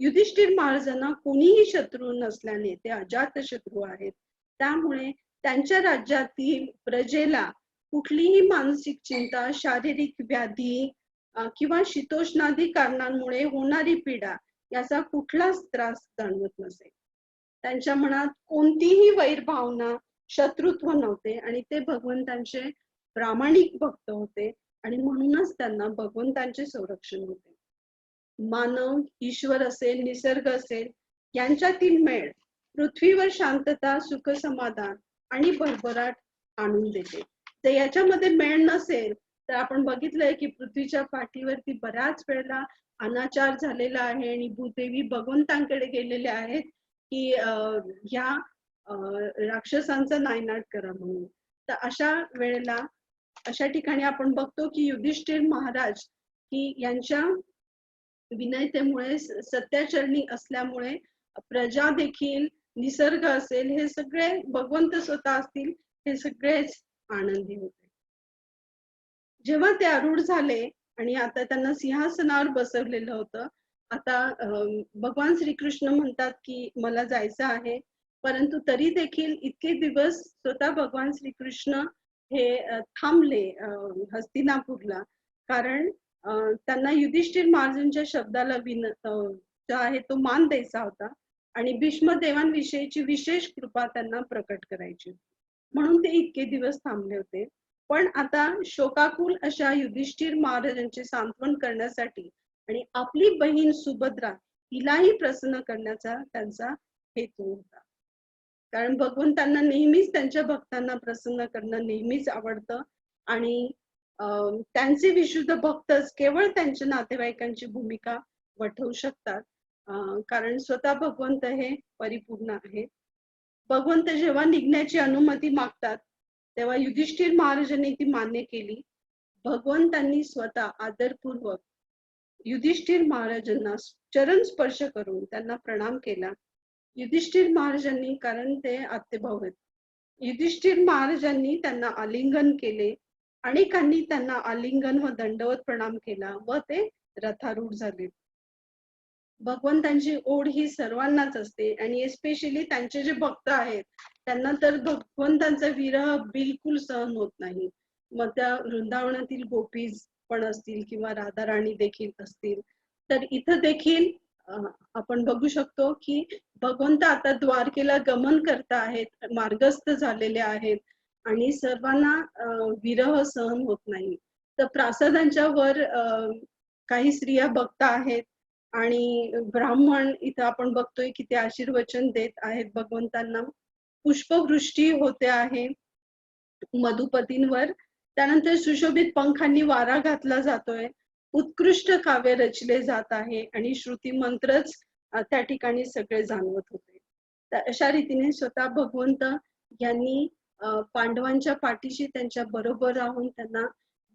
युधिष्ठिर महाराजांना कोणीही शत्रू नसल्याने ते अजात शत्रू आहेत. त्यामुळे त्यांच्या राज्यातील प्रजेला कुठलीही मानसिक चिंता, शारीरिक व्याधी किंवा शीतोष्णादी कारणांमुळे होणारी पीडा याचा कुठलाच त्रास जाणवत नसे. त्यांच्या मनात कोणतीही वैरभावना, शत्रुत्व नव्हते आणि ते भगवंतांचे प्रामाणिक भक्त होते आणि म्हणूनच त्यांना भगवंतांचे संरक्षण होते. मानव, ईश्वर असेल, निसर्ग असेल यांच्यातील मेळ पृथ्वीवर शांतता, सुख, समाधान आणि भरभराट आणून देते. तर याच्यामध्ये मेळ नसेल तर आपण बघितलंय की पृथ्वीच्या पाठीवरती बऱ्याच वेळेला अनाचार झालेला आहे आणि भूदेवी भगवंतांकडे गेलेले आहेत की ह्या राक्षसांचा नायनाट करा म्हणून. तर अशा वेळेला अशा ठिकाणी आपण बघतो की युधिष्ठिर महाराज की यांच्या विनयतेमुळे, सत्याचरणी असल्यामुळे प्रजा देखील, निसर्ग असेल, हे सगळे भगवंत स्वतः असतील, हे सगळेच आनंदी होते. जेव्हा ते आरूढ झाले आणि आता त्यांना सिंहासनावर बसवलेलं होतं, आता भगवान श्रीकृष्ण म्हणतात की मला जायचं आहे, परंतु तरी देखील इतके दिवस स्वतः भगवान श्रीकृष्ण हे थांबले हस्तिनापूरला, कारण त्यांना युधिष्ठिर महाराजांच्या शब्दाला जो आहे तो मान द्यायचा होता आणि भीष्मदेवांविषयीची विशेष कृपा त्यांना प्रकट करायची, म्हणून ते इतके दिवस थांबले होते. पण आता शोकाकुल अशा युधिष्ठिर महाराजांचे सांत्वन करण्यासाठी आणि आपली बहीण सुभद्रा हिलाही प्रसन्न करण्याचा त्यांचा हेतू होता. कारण भगवंतांना नेहमीच त्यांच्या भक्तांना प्रसन्न करणं नेहमीच आवडतं आणि त्यांचे विशुद्ध भक्तच केवळ त्यांच्या नातेवाईकांची भूमिका वठवू शकतात, कारण स्वतः भगवंत हे परिपूर्ण आहेत. भगवंत जेव्हा निघण्याची अनुमती मागतात तेव्हा युधिष्ठिर महाराजांनी ती मान्य केली. भगवंतांनी स्वतः आदरपूर्वक युधिष्ठिर महाराजांना चरण स्पर्श करून त्यांना प्रणाम केला. युधिष्ठिर महाराजांनी, कारण ते आत्तेभाऊ आहेत, युधिष्ठिर महाराजांनी त्यांना आलिंगन केले. अनेकांनी त्यांना आलिंगन व दंडवत प्रणाम केला व ते रथारूढ झाले. भगवंतांची ओढ ही सर्वांनाच असते आणि एस्पेशली त्यांचे जे भक्त आहेत त्यांना तर भगवंतांचा विरह बिलकुल सहन होत नाही. मग त्या वृंदावनातील गोपीज पण असतील किंवा राधा राणी देखील असतील, तर इथं देखील आपण बघू शकतो की भगवंत आता द्वारकेला गमन करत आहेत, मार्गस्थ झालेले आहेत आणि सर्वांना विरह सहन होत नाही. तर प्रासादांच्या वर काही स्त्रिया भक्त आहेत आणि ब्राह्मण इथं आपण बघतोय की ते आशीर्वचन देत आहेत भगवंतांना. पुष्पवृष्टी होते आहे मधुपतींवर. त्यानंतर सुशोभित पंखांनी वारा घातला जातोय. उत्कृष्ट काव्य रचले जात आहे आणि श्रुती मंत्रच त्या ठिकाणी सगळे जाणवत होते. तर अशा रीतीने स्वतः भगवंत यांनी पांडवांच्या पाठीशी त्यांच्या बरोबर राहून त्यांना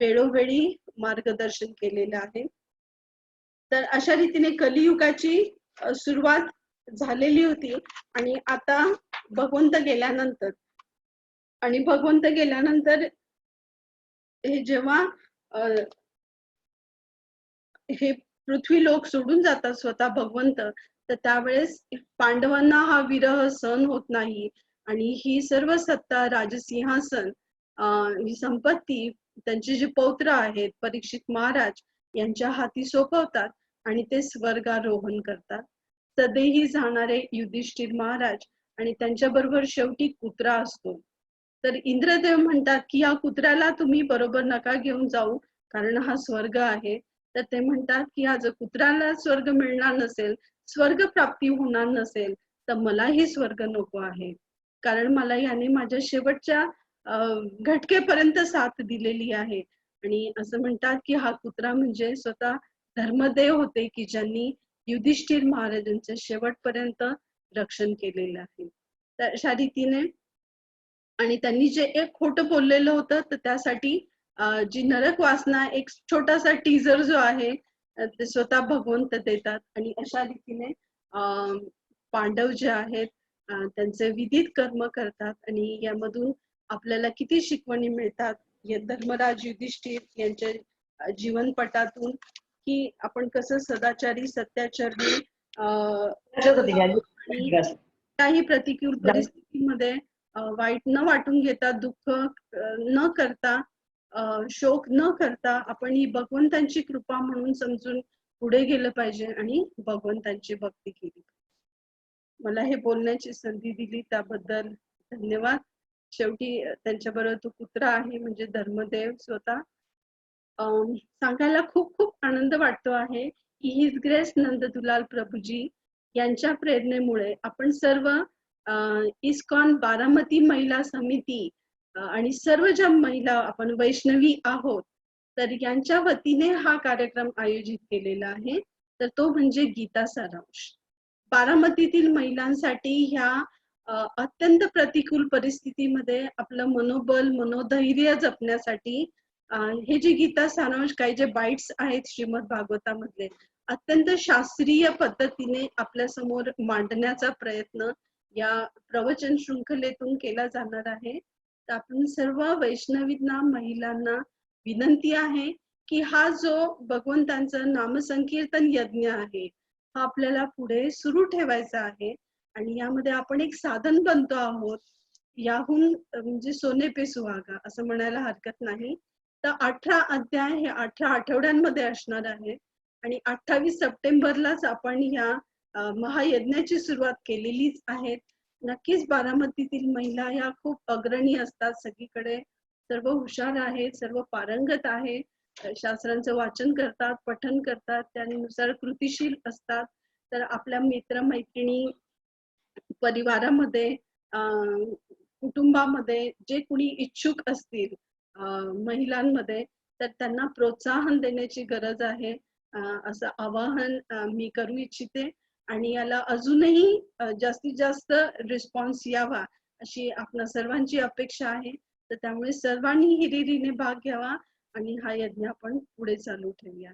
वेळोवेळी मार्गदर्शन केलेलं आहे. तर अशा रीतीने कलियुगाची सुरुवात झालेली होती आणि आता भगवंत गेल्यानंतर हे जेव्हा हे पृथ्वी लोक सोडून जातात स्वतः भगवंत, तर त्यावेळेस पांडवांना हा विरह सहन होत नाही आणि ही सर्व सत्ता, राजसिंहासन, ही संपत्ती त्यांचे जे पौत्र आहेत परीक्षित महाराज यांच्या हाती सोपवतात आणि ते स्वर्गारोहण करतात. सदैही जाणारे युधिष्ठिर महाराज आणि त्यांच्या बरोबर शेवटी कुत्रा असतो. तर इंद्रदेव म्हणतात की या कुत्र्याला तुम्ही बरोबर नका घेऊन जाऊ, कारण हा स्वर्ग आहे. तर ते म्हणतात की हा जर कुत्र्याला स्वर्ग मिळणार नसेल, स्वर्ग प्राप्ती होणार नसेल, तर मलाही स्वर्ग नको आहे, कारण मला याने माझ्या शेवटच्या घटकेपर्यंत साथ दिलेली आहे. आणि असं म्हणतात की हा कुत्रा म्हणजे स्वतः धर्मदेव होते की ज्यांनी युधिष्ठिर महाराजांचं शेवटपर्यंत रक्षण केलेलं आहे. तर अशा रीतीने आणि त्यांनी जे एक खोटं बोललेलं होतं, तर त्यासाठी जी नरक वासना, एक छोटासा टीजर जो आहे ते स्वतः भगवंत देतात आणि अशा रीतीने पांडव जे आहेत त्यांचे विधित कर्म करतात आणि यामधून आपल्याला किती शिकवणी मिळतात धर्मराज युधिष्ठिर यांच्या जीवनपटातून, की आपण कसं सदाचारी, सत्याचरणी आणि काही प्रतिकूल परिस्थितीमध्ये वाईट न वाटून घेता, दुःख न करता शोक न करता आपण ही भगवंतांची कृपा म्हणून समजून पुढे गेलं पाहिजे आणि भगवंतांची भक्ती केली. मला हे बोलण्याची संधी दिली त्याबद्दल धन्यवाद. शेवटी त्यांच्याबरोबर तो पुत्र आहे म्हणजे धर्मदेव स्वतः. सांगायला खूप खूप आनंद वाटतो आहे की हिज ग्रेस नंददुलाल प्रभूजी यांच्या प्रेरणेमुळे आपण सर्व इस्कॉन बारामती महिला समिती आणि सर्व ज्या महिला आपण वैष्णवी आहोत तर यांच्या वतीने हा कार्यक्रम आयोजित केलेला आहे. तर तो म्हणजे गीता सारांश. बारामतीतील महिलांसाठी ह्या अत्यंत प्रतिकूल परिस्थितीमध्ये आपलं मनोबल मनोधैर्य जपण्यासाठी हे जे गीता सारांश काही जे बाईट्स आहेत श्रीमद भागवतामधले अत्यंत शास्त्रीय पद्धतीने आपल्या समोर मांडण्याचा प्रयत्न या प्रवचन शृंखलेतून केला जाणार आहे. तर आपण सर्व वैष्णवींना महिलांना विनंती आहे की हा जो भगवंतांचा नामसंकीर्तन यज्ञ आहे हा आपल्याला पुढे सुरू ठेवायचा आहे आणि यामध्ये आपण एक साधन बनतो आहोत. याहून म्हणजे सोने पे सुहागा असं म्हणायला हरकत नाही. तर 18 अध्याय हे 18 आठवड्यांमध्ये असणार आहे आणि 28 सप्टेंबरलाच आपण ह्या महायज्ञाची सुरुवात केलेलीच आहे. नक्कीच बारामतीतील महिला ह्या खूप अग्रणी असतात, सगळीकडे सर्व हुशार आहेत, सर्व पारंगत आहे, शास्त्रांचं वाचन करतात, पठन करतात, त्यानुसार कृतीशील असतात. तर आपल्या मित्रमैत्रिणी परिवारामध्ये कुटुंबामध्ये जे कुणी इच्छुक असतील महिलांमध्ये तर त्यांना प्रोत्साहन देण्याची गरज आहे असं आवाहन मी करू इच्छिते आणि याला अजूनही जास्तीत जास्त रिस्पॉन्स यावा अशी आपल्या सर्वांची अपेक्षा आहे. तर त्यामुळे सर्वांनी हिरिरीने भाग घ्यावा आणि हा यज्ञ आपण पुढे चालू ठेवूया.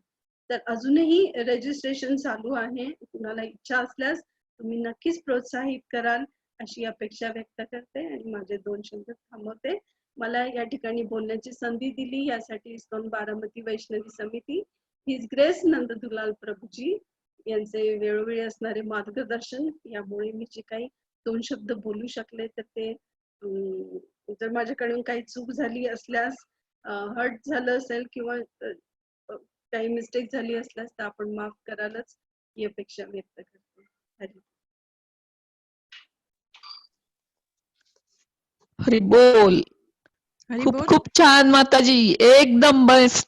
तर अजूनही रजिस्ट्रेशन चालू आहे, कुणाला इच्छा असल्यास तुम्ही नक्कीच प्रोत्साहित कराल अशी अपेक्षा व्यक्त करते आणि माझे 2 शब्द थांबवते. मला या ठिकाणी बोलण्याची संधी दिली यासाठी इस्कॉन बारामती वैष्णवी समिती, हिज ग्रेस नंददुलाल प्रभूजी यांचे वेळोवेळी असणारे मार्गदर्शन यामुळे मी जे काही 2 शब्द बोलू शकले तर ते जर माझ्याकडून काही चूक झाली असल्यास हर्ट झालं असेल किंवा काही मिस्टेक झाली असल्यास तर आपण माफ करालच ही अपेक्षा व्यक्त करते. हरी हरी बोल. खूप खूप छान माताजी, एकदम बेस्ट.